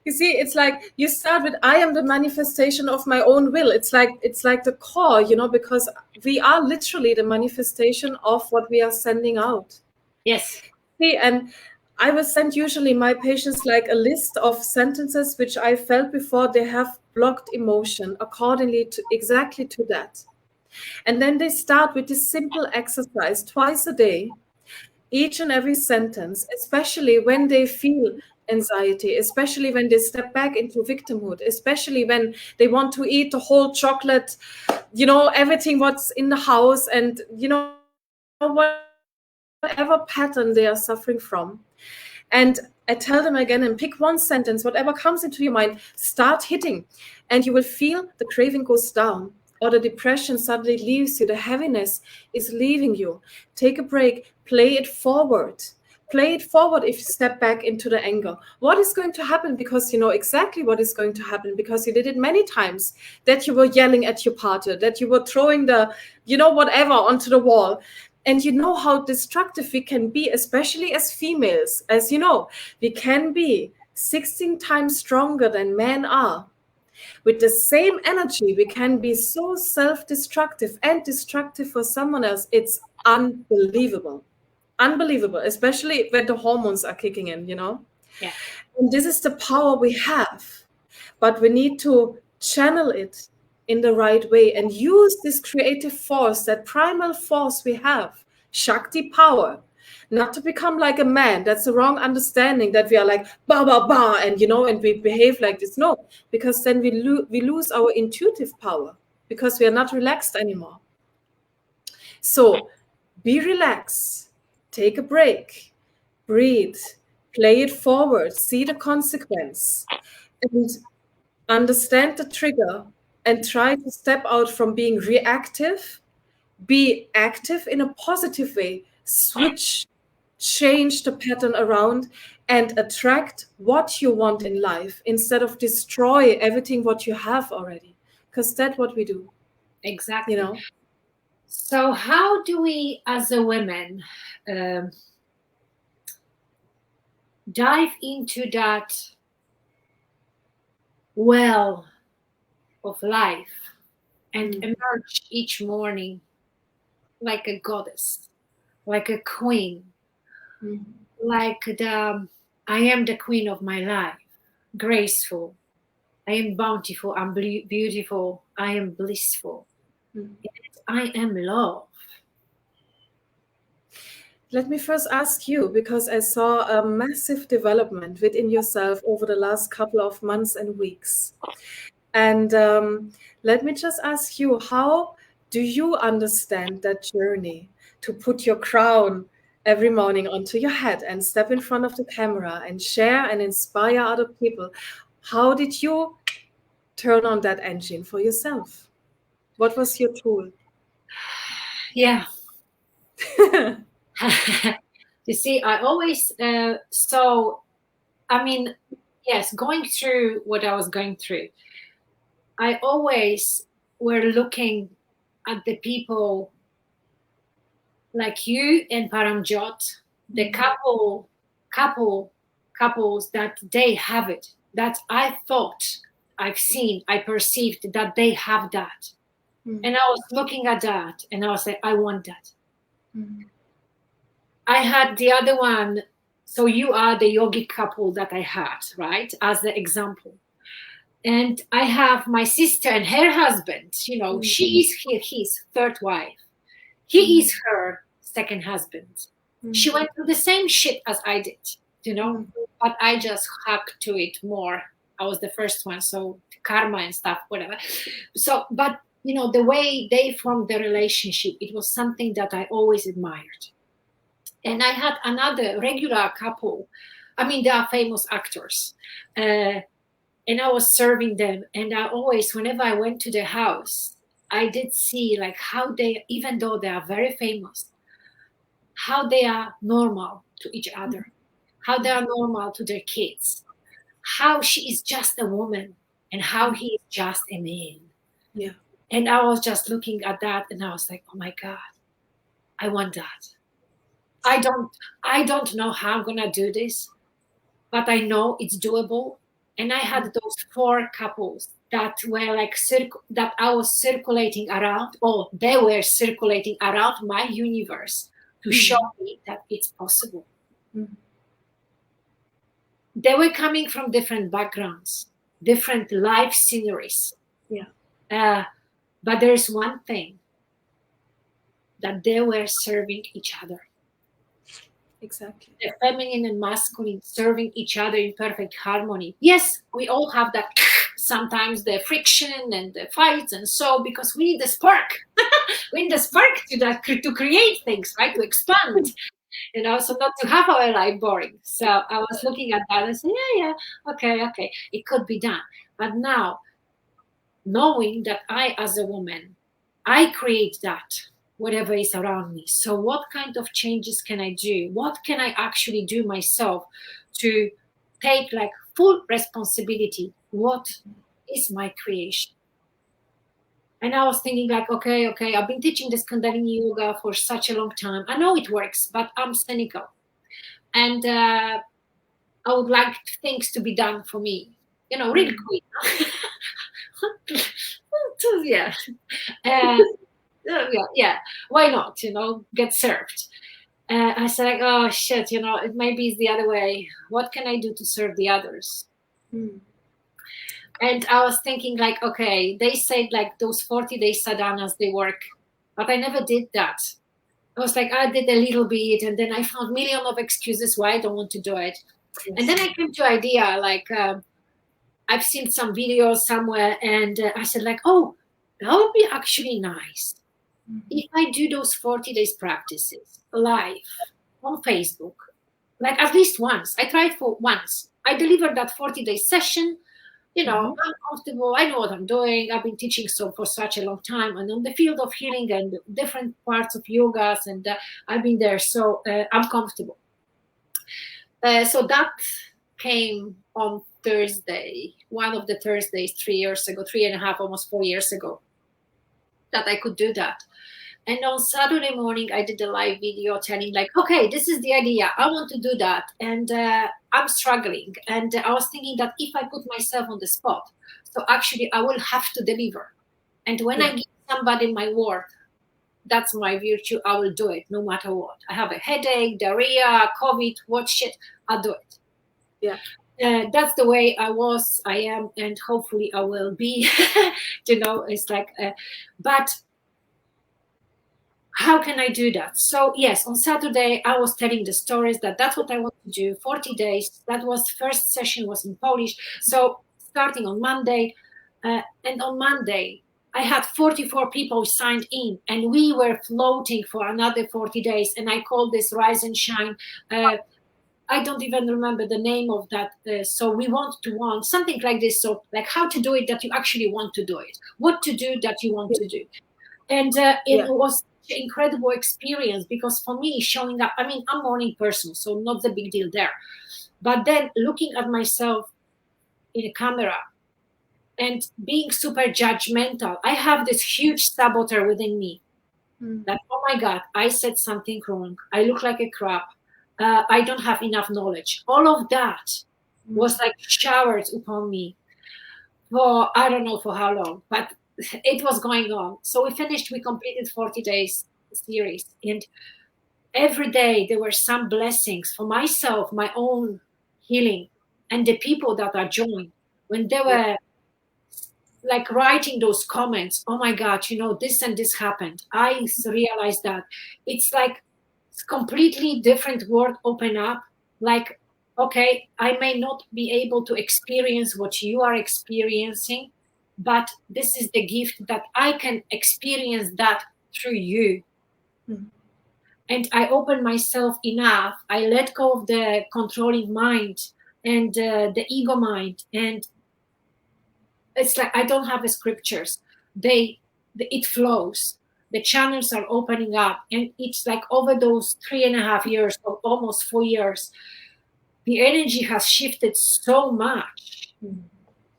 You see, it's like you start with I am the manifestation of my own will. It's like the core, because we are literally the manifestation of what we are sending out. Yes. See, and I will send usually my patients like a list of sentences which I felt before they have blocked emotion accordingly to exactly to that. And then they start with this simple exercise twice a day, each and every sentence, especially when they feel anxiety, especially when they step back into victimhood, especially when they want to eat the whole chocolate, everything what's in the house, and whatever pattern they are suffering from. And I tell them again, and pick one sentence, whatever comes into your mind, start hitting, and you will feel the craving goes down, or the depression suddenly leaves you, the heaviness is leaving you. Take a break, play it forward. Play it forward if you step back into the anger. What is going to happen? Because you know exactly what is going to happen, because you did it many times, that you were yelling at your partner, that you were throwing the, whatever onto the wall. And you know how destructive we can be, especially as females. As you know, we can be 16 times stronger than men are. With the same energy, we can be so self-destructive and destructive for someone else. It's unbelievable. Unbelievable, especially when the hormones are kicking in. Yeah. And this is the power we have. But we need to channel it in the right way and use this creative force, that primal force we have, Shakti power, not to become like a man. That's the wrong understanding, that we are like ba ba ba, and we behave like this. No, because then we lose our intuitive power, because we are not relaxed anymore. So be relaxed, take a break, breathe, play it forward, see the consequence, and understand the trigger, and try to step out from being reactive, be active in a positive way, switch, change the pattern around, and attract what you want in life instead of destroy everything what you have already, because that's what we do. Exactly. So how do we as a women dive into that well of life and emerge each morning like a goddess, like a queen, like I am the queen of my life, graceful, I am bountiful, I'm beautiful, I am blissful, I am love. Let me first ask you, because I saw a massive development within yourself over the last couple of months and weeks. And let me just ask you, how do you understand that journey to put your crown every morning onto your head and step in front of the camera and share and inspire other people? How did you turn on that engine for yourself? What was your tool? Yeah. You see, I always yes, going through what I was going through, I always were looking at the people like you and Param Jot, the couples that they have it, that I thought, I've seen, I perceived that they have that. And I was looking at that and I was like, I want that. I had the other one. So you are the yogi couple that I had, right? As the example. And I have my sister and her husband, she is his third wife. He is her second husband. She went through the same shit as I did, but I just hugged to it more. I was the first one, so karma and stuff, whatever. So, but the way they formed the relationship, it was something that I always admired. And I had another regular couple. I mean, they are famous actors. And I was serving them. And I always, whenever I went to their house, I did see like how they, even though they are very famous, how they are normal, to each other, how they are normal to their kids, how she is just a woman and how he is just a man. Yeah. And I was just looking at that and I was like, oh my God, I want that. I don't know how I'm gonna do this, but I know it's doable. And I had those 4 couples that were like that I was circulating around, or they were circulating around my universe to show me that it's possible. They were coming from different backgrounds, different life sceneries. Yeah. But there's one thing, that they were serving each other. Exactly. The feminine and masculine serving each other in perfect harmony. Yes, we all have that sometimes the friction and the fights and so, because we need the spark. We need the spark to create things, right? To expand. So not to have our life boring. So I was looking at that and saying, yeah, okay, it could be done. But now, knowing that I, as a woman, I create that, whatever is around me. So what kind of changes can I do? What can I actually do myself to take like full responsibility? What is my creation? And I was thinking like, okay, I've been teaching this Kundalini yoga for such a long time. I know it works, but I'm cynical. And I would like things to be done for me, really quick. Yeah. Yeah. Why not? Get served. I said, like, oh shit, it maybe it's the other way. What can I do to serve the others? And I was thinking like, okay, they said like those 40-day sadhanas, they work, but I never did that. I was like, I did a little bit, and then I found million of excuses why I don't want to do it. Yes. And then I came to idea, like, I've seen some videos somewhere, and I said like, oh, that would be actually nice if I do those 40 days practices live on Facebook, like at least once. I tried for once. I delivered that 40-day session. I'm comfortable. I know what I'm doing. I've been teaching for such a long time, and on the field of healing and different parts of yogas, and I've been there, so I'm comfortable. So that came on Thursday, one of the Thursdays 3 years ago, 3.5, almost 4 years ago, that I could do that. And on Saturday morning, I did a live video telling like, okay, this is the idea. I want to do that. And I'm struggling. And I was thinking that if I put myself on the spot, so actually I will have to deliver. And when I give somebody my word, that's my virtue. I will do it no matter what. I have a headache, diarrhea, COVID, what shit, I'll do it. Yeah. That's the way I am, and hopefully I will be. It's like, but how can I do that? So yes, on Saturday I was telling the stories that's what I want to do. 40 days. That was first session was in Polish. So starting on Monday, and on Monday I had 44 people signed in, and we were floating for another 40 days. And I called this Rise and Shine. I don't even remember the name of that. So we want something like this. So like how to do it that you actually want to do it. What to do that you want to do. And it was an incredible experience, because for me, showing up, I'm a morning person, so not the big deal there. But then looking at myself in a camera and being super judgmental, I have this huge saboteur within me. That, oh my God, I said something wrong. I look like a crap. I don't have enough knowledge. All of that was like showered upon me for, I don't know for how long, but it was going on. So we completed 40 days series, and every day there were some blessings for myself, my own healing, and the people that are joined. When they were like writing those comments, oh my God, this and this happened, I realized that it's like completely different world open up. Like, okay, I may not be able to experience what you are experiencing, but this is the gift that I can experience that through you. And I open myself enough. I let go of the controlling mind and the ego mind. And it's like I don't have the scriptures. It flows. the channels are opening up. And it's like over those 3.5 years, or almost 4 years, the energy has shifted so much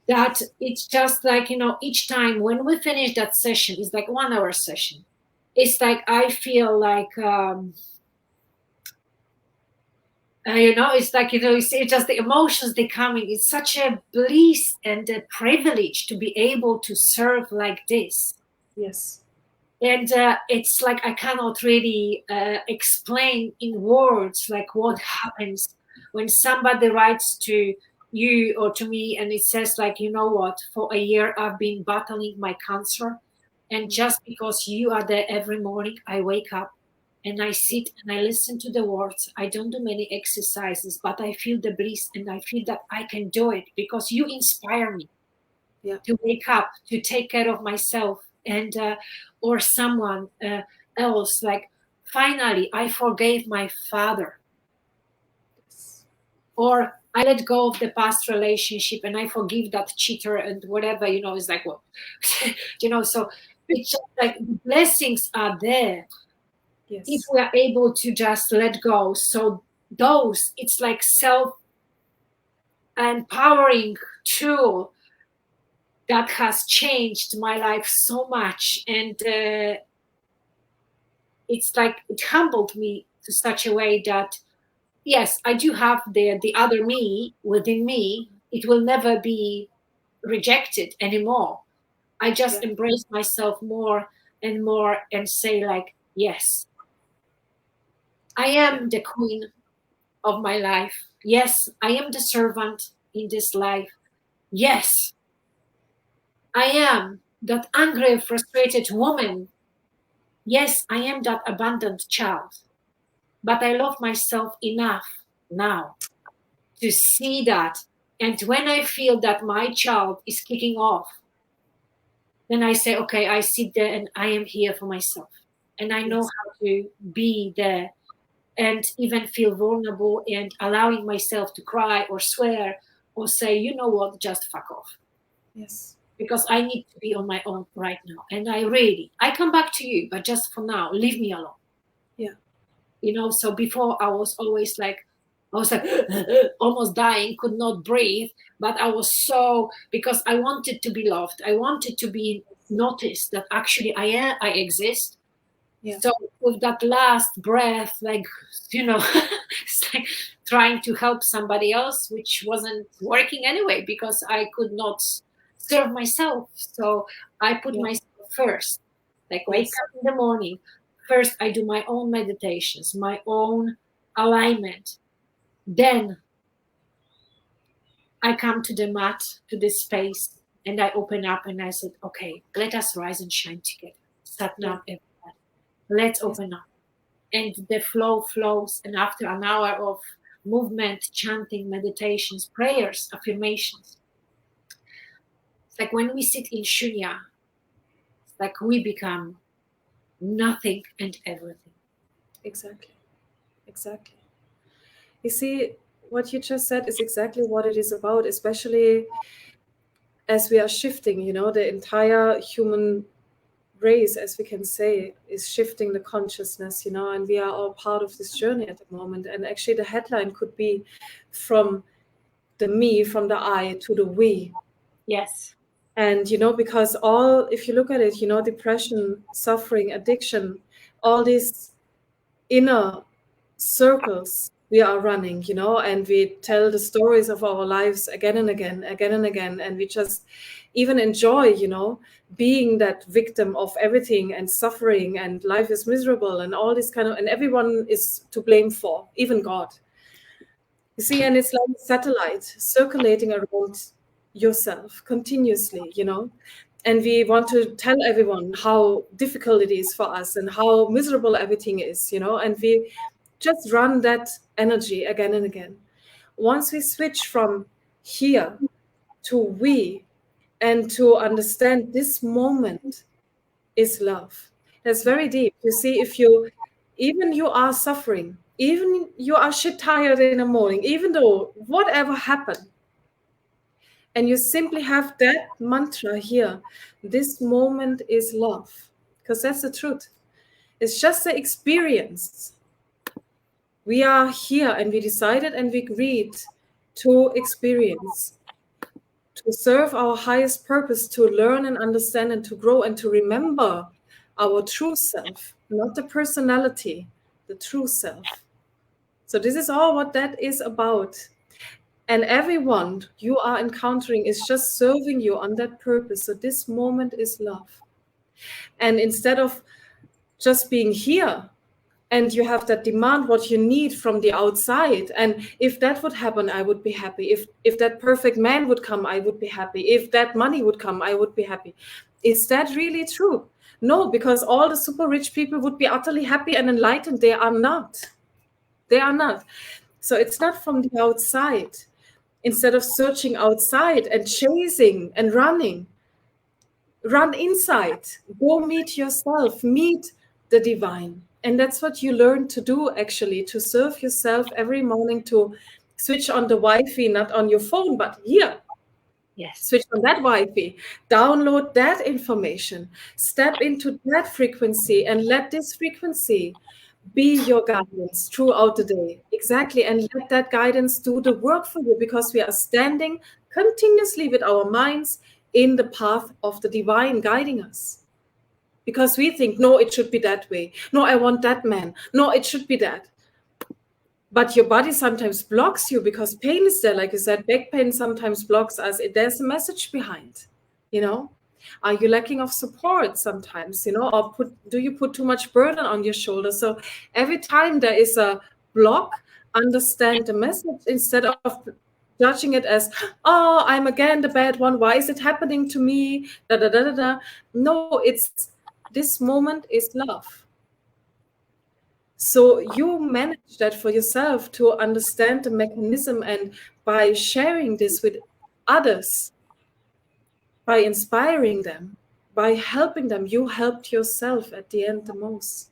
that it's just like, each time when we finish that session, it's like 1 hour session. It's like I feel like, it's like, it's just the emotions they come in. It's such a bliss and a privilege to be able to serve like this. Yes. And it's like I cannot really explain in words like what happens when somebody writes to you or to me and it says like, you know what, for a year I've been battling my cancer, and just because you are there every morning, I wake up and I sit and I listen to the words. I don't do many exercises, but I feel the bliss and I feel that I can do it because you inspire me to wake up, to take care of myself. And or someone else, like, finally I forgave my father, or I let go of the past relationship and I forgive that cheater and whatever, it's like, what? So it's just like the blessings are there if we are able to just let go. So those, it's like self-empowering tool that has changed my life so much. And it's like it humbled me to such a way that, yes, I do have the other me within me. It will never be rejected anymore. I just embrace myself more and more and say like, yes, I am the queen of my life. Yes, I am the servant in this life. Yes, I am that angry, frustrated woman. Yes, I am that abandoned child. But I love myself enough now to see that. And when I feel that my child is kicking off, then I say, okay, I sit there and I am here for myself. And I know how to be there and even feel vulnerable and allowing myself to cry or swear or say, you know what, just fuck off. Yes. Because I need to be on my own right now. And I come back to you, but just for now, leave me alone. Yeah. So before I was always like, almost dying, could not breathe. But I was because I wanted to be loved. I wanted to be noticed that actually I exist. Yeah. So with that last breath, like, it's like trying to help somebody else, which wasn't working anyway, because I could not serve myself. So I put myself first, like wake up in the morning. First, I do my own meditations, my own alignment. Then I come to the mat, to this space, and I open up and I said, okay, let us rise and shine together. Sat down, everybody. Let's open up. And the flow flows. And after an hour of movement, chanting, meditations, prayers, affirmations, it's like when we sit in Shunya, it's like we become nothing and everything. Exactly. You see, what you just said is exactly what it is about, especially as we are shifting, the entire human race, as we can say, is shifting the consciousness, and we are all part of this journey at the moment. And actually the headline could be from the me, from the I to the we. Yes. And, because if you look at it, depression, suffering, addiction, all these inner circles we are running, and we tell the stories of our lives again and again, and we just even enjoy, being that victim of everything and suffering and life is miserable and all this and everyone is to blame for, even God. You see, and it's like a satellite circulating around yourself continuously, and we want to tell everyone how difficult it is for us and how miserable everything is, and we just run that energy again and again. Once we switch from here to we, and to understand this moment is love. That's very deep. You see, if you are suffering, even you are shit tired in the morning, even though whatever happened, and you simply have that mantra here, this moment is love. because that's the truth. It's just the experience. We are here and we decided and we agreed to experience, to serve our highest purpose, to learn and understand and to grow and to remember our true self, not the personality, the true self. So this is all what that is about. And everyone you are encountering is just serving you on that purpose. So this moment is love. And instead of just being here, and you have that demand what you need from the outside, and if that would happen, I would be happy. If that perfect man would come, I would be happy. If that money would come, I would be happy. Is that really true? No, because all the super rich people would be utterly happy and enlightened. They are not. They are not. So it's not from the outside. Instead of searching outside and chasing and running, run inside. Go meet yourself. Meet the divine. And that's what you learn to do, actually, to serve yourself every morning, to switch on the Wi-Fi, not on your phone, but here. Yes. Switch on that Wi-Fi, download that information, step into that frequency, and let this frequency be your guidance throughout the day. Exactly. And let that guidance do the work for you, because we are standing continuously with our minds in the path of the divine guiding us. Because we think, no, it should be that way. No, I want that man. No, it should be that. But your body sometimes blocks you because pain is there. Like you said, back pain sometimes blocks us. There's a message behind, you know. Are you lacking of support sometimes, you know, or do you put too much burden on your shoulders? So every time there is a block, understand the message instead of judging it as, oh, I'm again the bad one. Why is it happening to me? Da, da, da, da, da. No, it's this moment is love. So you manage that for yourself to understand the mechanism, and by sharing this with others, by inspiring them, by helping them, you helped yourself at the end the most.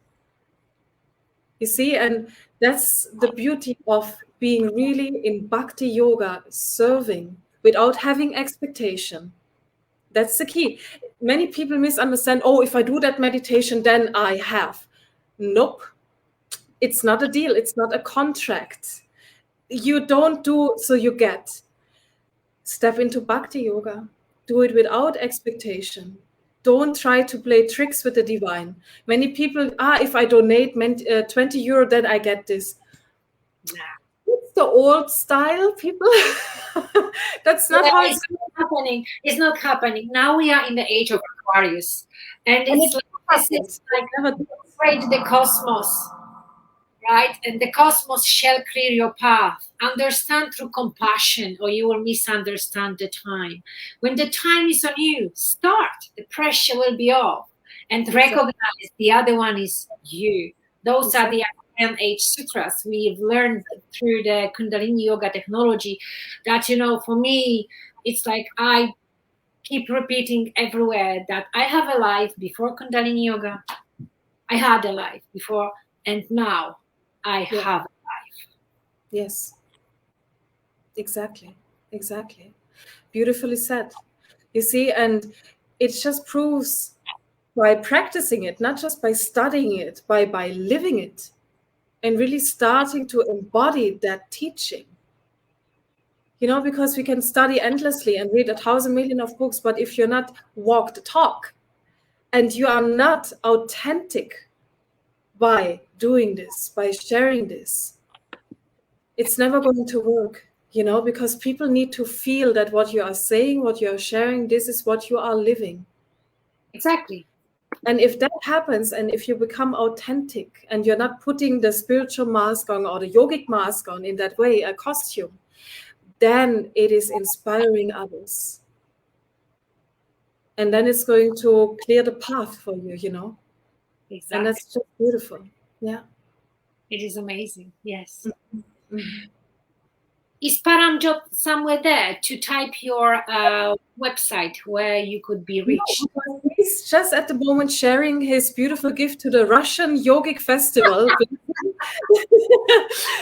You see, and that's the beauty of being really in Bhakti Yoga, serving without having expectation. That's the key. Many people misunderstand, oh, if I do that meditation, then I have. Nope. It's not a deal. It's not a contract. You don't do, so you get. Step into Bhakti Yoga. Do it without expectation. Don't try to play tricks with the divine. Many people, if I donate 20 euro, then I get this. It's the old style, people. That's not how it's happening. It's not happening. Now we are in the age of Aquarius. And it's like afraid the cosmos. Right? And the cosmos shall clear your path. Understand through compassion, or you will misunderstand the time. When the time is on you, start. The pressure will be off. And recognize the other one is you. Those are the Aquarian Age sutras. We've learned through the Kundalini Yoga technology that, you know, for me, it's like I keep repeating everywhere that I have a life before Kundalini Yoga. I had a life before, and now I have a life. Yes. Exactly. Exactly. Beautifully said. You see, and it just proves by practicing it, not just by studying it, by living it, and really starting to embody that teaching. You know, because we can study endlessly and read 1,000 million of books, but if you're not walk the talk and you are not authentic by doing this, by sharing this, it's never going to work, you know, because people need to feel that what you are saying, what you are sharing, this is what you are living. Exactly. And if that happens, and if you become authentic and you're not putting the spiritual mask on or the yogic mask on in that way, a costume, then it is inspiring others. And then it's going to clear the path for you, you know. Exactly. And that's just beautiful. Yeah. It is amazing. Yes. Mm-hmm. Is Param somewhere there to type your website where you could be reached? No, he's just at the moment sharing his beautiful gift to the Russian Yogic Festival.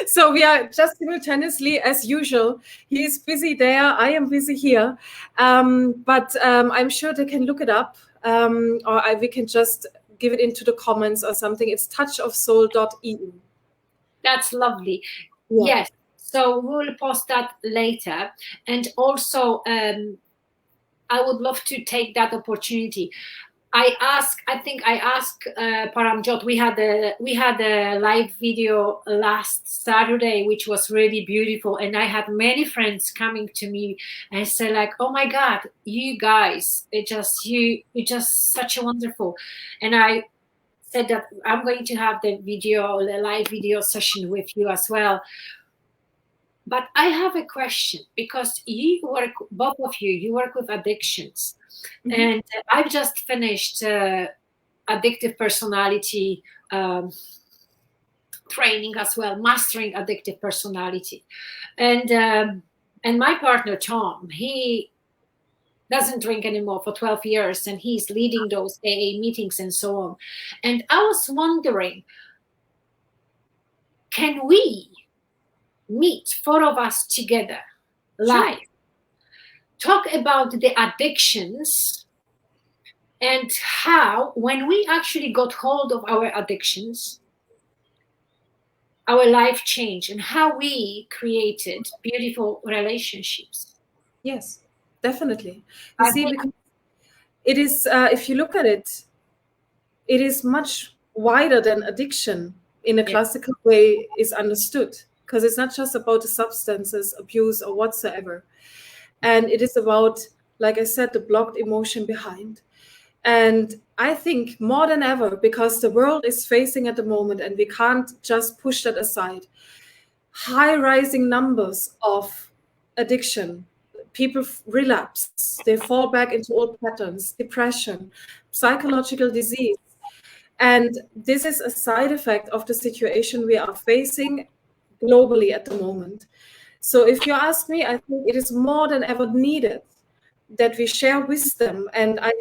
So we are just simultaneously, as usual. He is busy there. I am busy here. But I'm sure they can look it up, or we can just give it into the comments or something. It's touchofsoul.eu. That's lovely. Yeah. Yes. So we'll post that later. And also, I would love to take that opportunity. I think I asked Param Dhyan. We had a live video last Saturday, which was really beautiful, and I had many friends coming to me and say like, "Oh my God, you guys, you're just such a wonderful." And I said that I'm going to have the live video session with you as well. But I have a question, because both of you work with addictions. Mm-hmm. And I've just finished addictive personality training as well, mastering addictive personality. And my partner, Tom, he doesn't drink anymore for 12 years, and he's leading those AA meetings and so on. And I was wondering, can we meet, four of us together, live, talk about the addictions and how, when we actually got hold of our addictions, our life changed, and how we created beautiful relationships? Yes, definitely. You see, because it is, if you look at it, it is much wider than addiction in a classical way is understood, because it's not just about the substances, abuse, or whatsoever. And it is about, like I said, the blocked emotion behind. And I think more than ever, because the world is facing at the moment, and we can't just push that aside, high rising numbers of addiction. People relapse, they fall back into old patterns, depression, psychological disease. And this is a side effect of the situation we are facing globally at the moment. So if you ask me, I think it is more than ever needed that we share wisdom. And I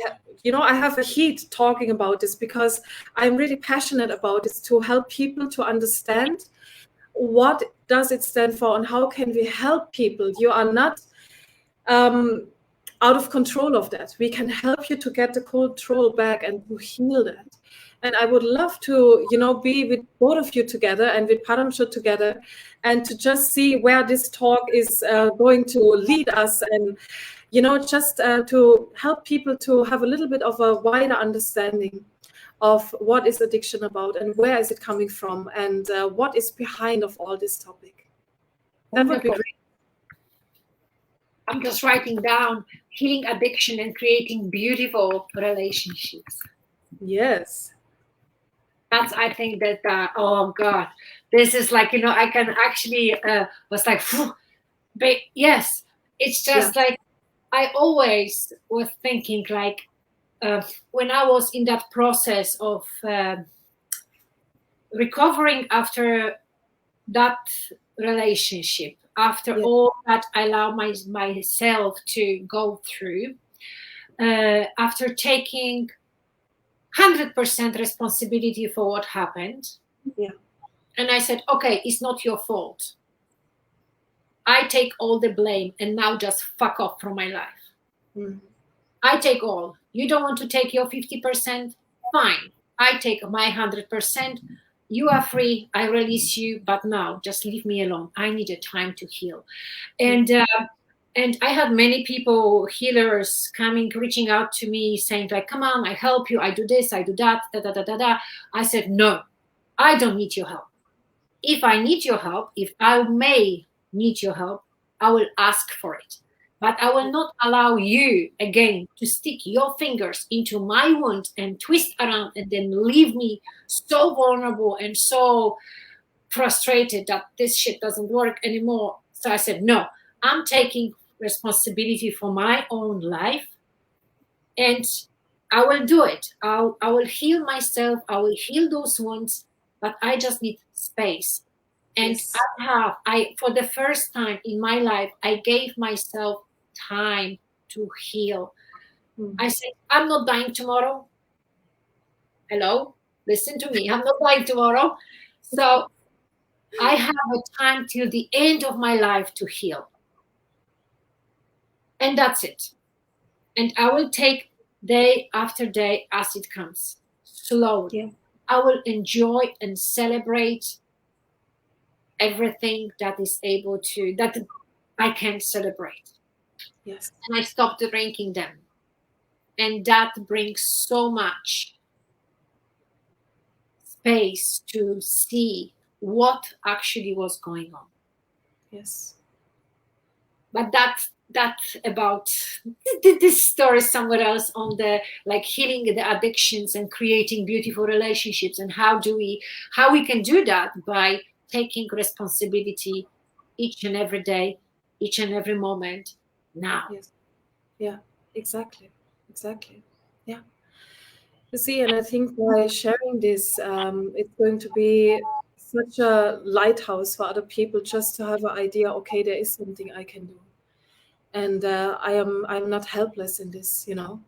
have a heat talking about this, because I'm really passionate about this, to help people to understand what does it stand for and how can we help people. You are not out of control of that. We can help you to get the control back and to heal that. And I would love to, be with both of you together and with Param together, and to just see where this talk is going to lead us, and just to help people to have a little bit of a wider understanding of what is addiction about, and where is it coming from, and what is behind of all this topic. That would be great. I'm just writing down healing addiction and creating beautiful relationships. Yes. That's, I think that, oh God, this is like, I can actually, was like, but yes, it's just like, I always was thinking like, when I was in that process of recovering after that relationship, after all that I allowed myself to go through, after taking 100% responsibility for what happened. And I said, okay, it's not your fault. I take all the blame, and now just fuck off from my life. I take all. You don't want to take your 50%? Fine. I take my 100%. You are free. I release you. But now just leave me alone. I need a time to heal. And I had many people, healers, reaching out to me saying like, come on, I help you. I do this, I do that, da. I said, no, I don't need your help. If I need your help, if I may need your help, I will ask for it. But I will not allow you again to stick your fingers into my wound and twist around and then leave me so vulnerable and so frustrated that this shit doesn't work anymore. So I said, no, I'm taking responsibility for my own life, and I will do it. I will heal myself. I will heal those wounds, but I just need space. And I for the first time in my life, I gave myself time to heal. I said, I'm not dying tomorrow. Hello, listen to me. I'm not dying tomorrow. So I have a time till the end of my life to heal. And that's it. And I will take day after day as it comes. slowly. Yeah. I will enjoy and celebrate everything that I can celebrate. Yes. And I stop drinking them. And that brings so much space to see what actually was going on. Yes. But that's about this story somewhere else on the like healing the addictions and creating beautiful relationships, and how we can do that by taking responsibility each and every day, each and every moment now. Yes. Yeah. Exactly. Exactly. Yeah. You see, and I think by sharing this, it's going to be such a lighthouse for other people just to have an idea. Okay, there is something I can do, and I'm not helpless in this. You know.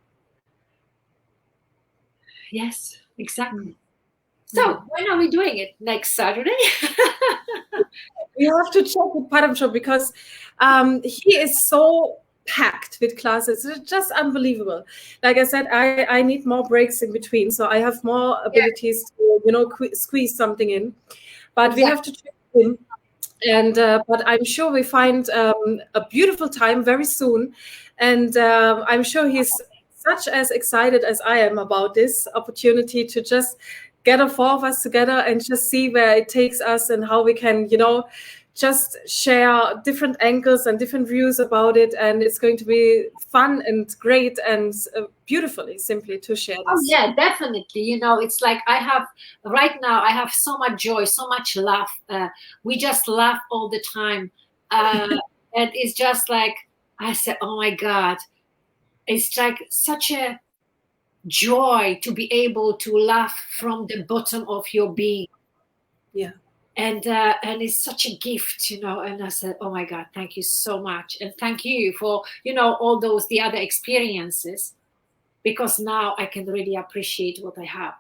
Yes, Mm. exactly. Mm. So when are we doing it? Next Saturday? You have to check with Param because he is so packed with classes. It's just unbelievable. Like I said, I need more breaks in between, so I have more Yeah, abilities to squeeze something in. But we have exactly. to check with him. And but I'm sure we find a beautiful time very soon, and I'm sure he's such as excited as I am about this opportunity to just get the four of us together and just see where it takes us and how we can, just share different angles and different views about it. And it's going to be fun and great and beautifully simply to share Oh this. yeah, definitely. It's like right now I have so much joy, so much laugh. We just laugh all the time. Uh, and it's just like I said, oh my God, it's like such a joy to be able to laugh from the bottom of your being. Yeah. And it's such a gift. And I said, oh my God, thank you so much. And thank you for, all the other experiences, because now I can really appreciate what I have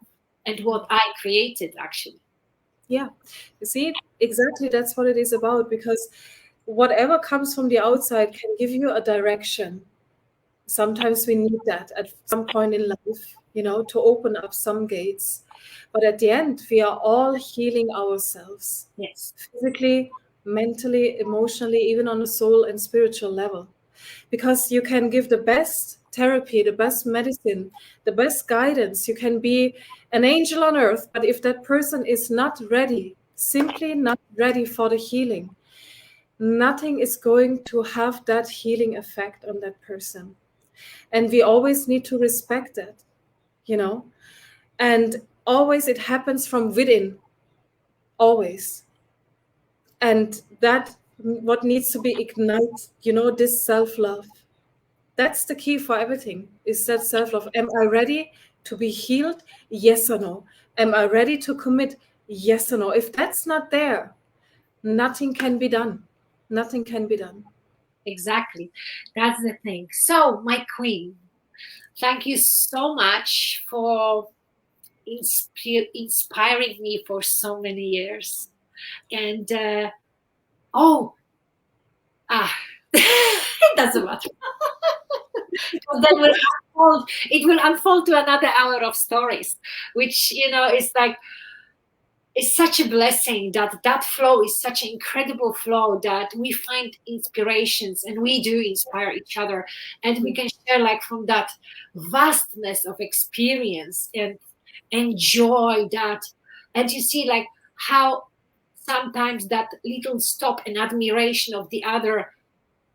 and what I created actually. Yeah, you see, exactly that's what it is about because whatever comes from the outside can give you a direction. Sometimes we need that at some point in life, to open up some gates. But at the end, we are all healing ourselves Yes. physically, mentally, emotionally, even on a soul and spiritual level. Because you can give the best therapy, the best medicine, the best guidance. You can be an angel on earth, but if that person is not ready, simply not ready for the healing, nothing is going to have that healing effect on that person. And we always need to respect that, you know, and always it happens from within, always. And that what needs to be ignited, this self-love. That's the key for everything, is that self-love. Am I ready to be healed? Yes or no? Am I ready to commit? Yes or no? If that's not there, nothing can be done. Nothing can be done. Exactly. That's the thing. So, my queen, thank you so much for inspiring me for so many years. And oh, it doesn't matter. That will unfold. It will unfold to another hour of stories, which is like, it's such a blessing that flow is such an incredible flow that we find inspirations and we do inspire each other, and we can share like from that vastness of experience and enjoy that. And you see like how sometimes that little stop and admiration of the other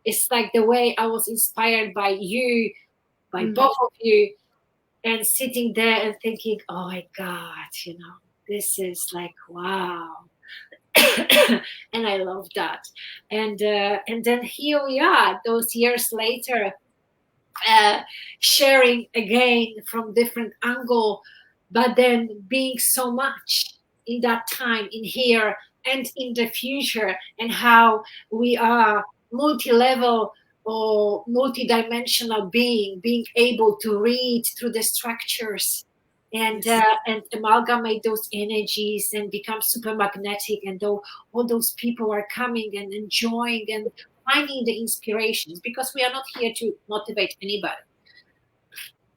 is like the way I was inspired by you, by Mm. both of you, and sitting there and thinking, oh my God, this is like, wow. And I love that. And then here we are, those years later, uh, sharing again from different angle, but then being so much in that time, in here and in the future, and how we are multi-level or multi-dimensional being able to read through the structures Yes. and amalgamate those energies and become super magnetic, and though all those people are coming and enjoying and finding the inspirations, because we are not here to motivate anybody.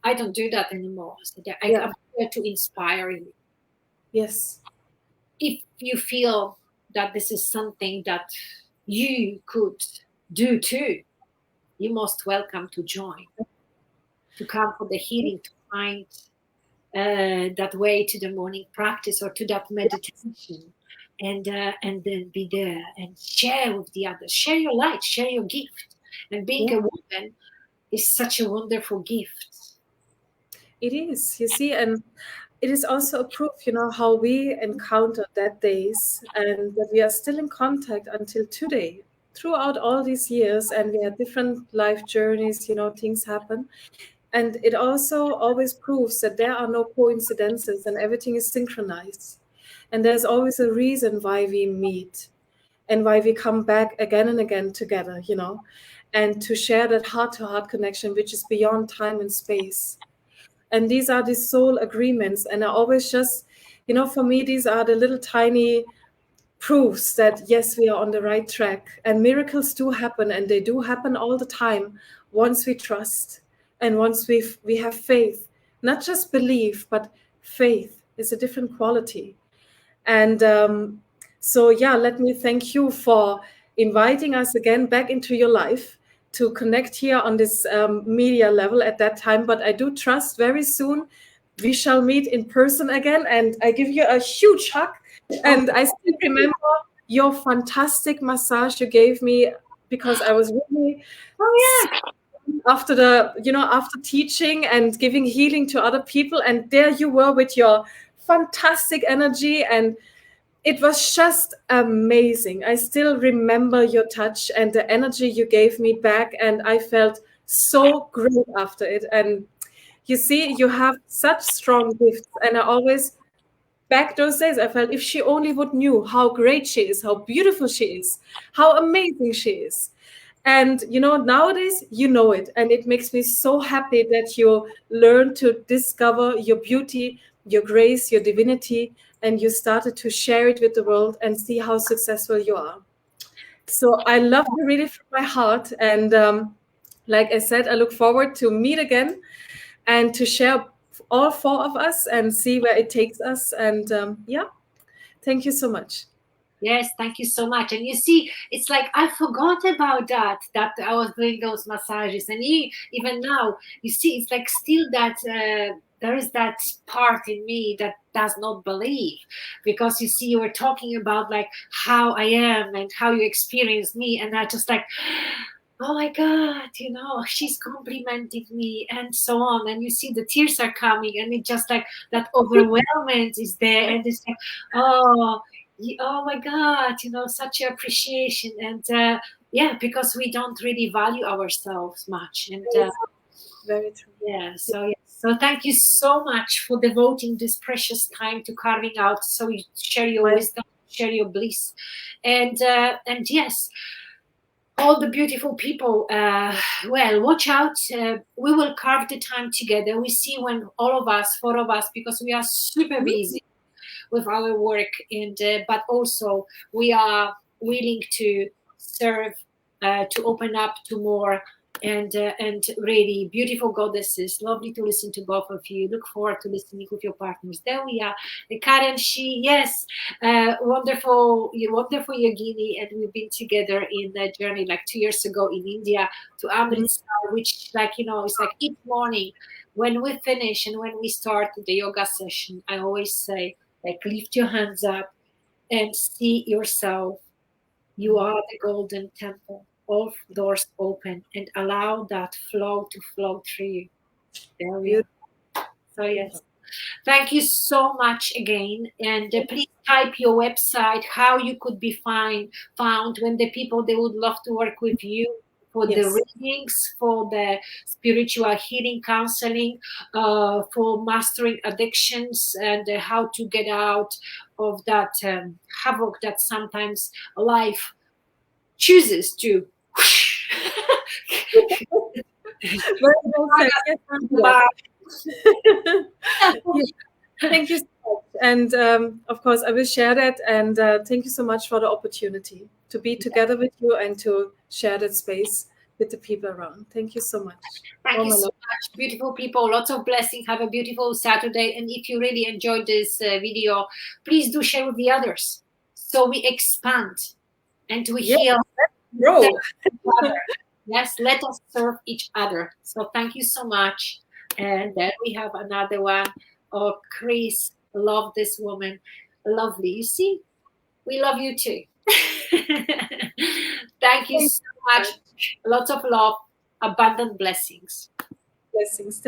I don't do that anymore. So Yeah. I'm here to inspire you. Yes. If you feel that this is something that you could do too, you most welcome to join, to come for the healing, to find that way to the morning practice or to that meditation, and then be there and share with the others, share your light, share your gift. And being Yeah. a woman is such a wonderful gift. It is, you see, and it is also a proof, how we encountered that days and that we are still in contact until today, throughout all these years, and we had different life journeys, things happen. And it also always proves that there are no coincidences and everything is synchronized. And there's always a reason why we meet and why we come back again and again together, and to share that heart to heart connection, which is beyond time and space. And these are the soul agreements. And I always just, for me, these are the little tiny proofs that yes, we are on the right track. And miracles do happen, and they do happen all the time once we trust and once we have faith. Not just belief, but faith is a different quality. And so, yeah, let me thank you for inviting us again back into your life to connect here on this media level at that time. But I do trust very soon we shall meet in person again. And I give you a huge hug. And I still remember your fantastic massage you gave me, because I was really Oh yeah. after after teaching and giving healing to other people, and there you were with your fantastic energy, and it was just amazing. I still remember your touch and the energy you gave me back, and I felt so great after it. And you see, you have such strong gifts, and I always, back those days, I felt if she only would knew how great she is, how beautiful she is, how amazing she is. And nowadays you know it, and it makes me so happy that you learn to discover your beauty, your grace, your divinity, and you started to share it with the world and see how successful you are. So I love you really from my heart, and like I said, I look forward to meet again and to share all four of us and see where it takes us. And yeah, thank you so much. Yes, thank you so much. And you see, it's like I forgot about that I was doing those massages. And even now, you see, it's like still that there is that part in me that does not believe. Because you see, you were talking about like how I am and how you experience me. And I just like, oh my God, she's complimenting me and so on. And you see the tears are coming, and it just like that overwhelmment is there. And it's like, oh, oh my God, such appreciation. And yeah, because we don't really value ourselves much. And Very true. yeah, so thank you so much for devoting this precious time to carving out, so you share your wisdom, share your bliss. And yes, all the beautiful people, well, watch out. We will carve the time together. We see when all of us, four of us, because we are super busy with our work, and but also we are willing to serve, to open up to more, and really beautiful goddesses. Lovely to listen to both of you. Look forward to listening with your partners. There we are. Karen, yes, wonderful, wonderful yogini, and we've been together in that journey like 2 years ago in India to Amritsar, which it's like each morning when we finish and when we start the yoga session, I always say, like, lift your hands up and see yourself. You are the golden temple. All doors open, and allow that flow to flow through you. There we are. So yes. Thank you so much again. And please type your website, how you could be found when the people, they would love to work with you for the readings, for the spiritual healing counseling, for mastering addictions, and how to get out of that havoc that sometimes life chooses to. Thank you so much. And of course, I will share that. And thank you so much for the opportunity to be together with you and to share that space with the people around. Thank you so much. Thank you so much. Beautiful people. Lots of blessing. Have a beautiful Saturday. And if you really enjoyed this video, please do share with the others, so we expand and we heal. Grow. Yes, let us serve each other. So thank you so much. And then we have another one. Oh, Chris, love this woman. Lovely. You see, we love you too. Thank you so much. Lots of love, abundant blessings. Blessings.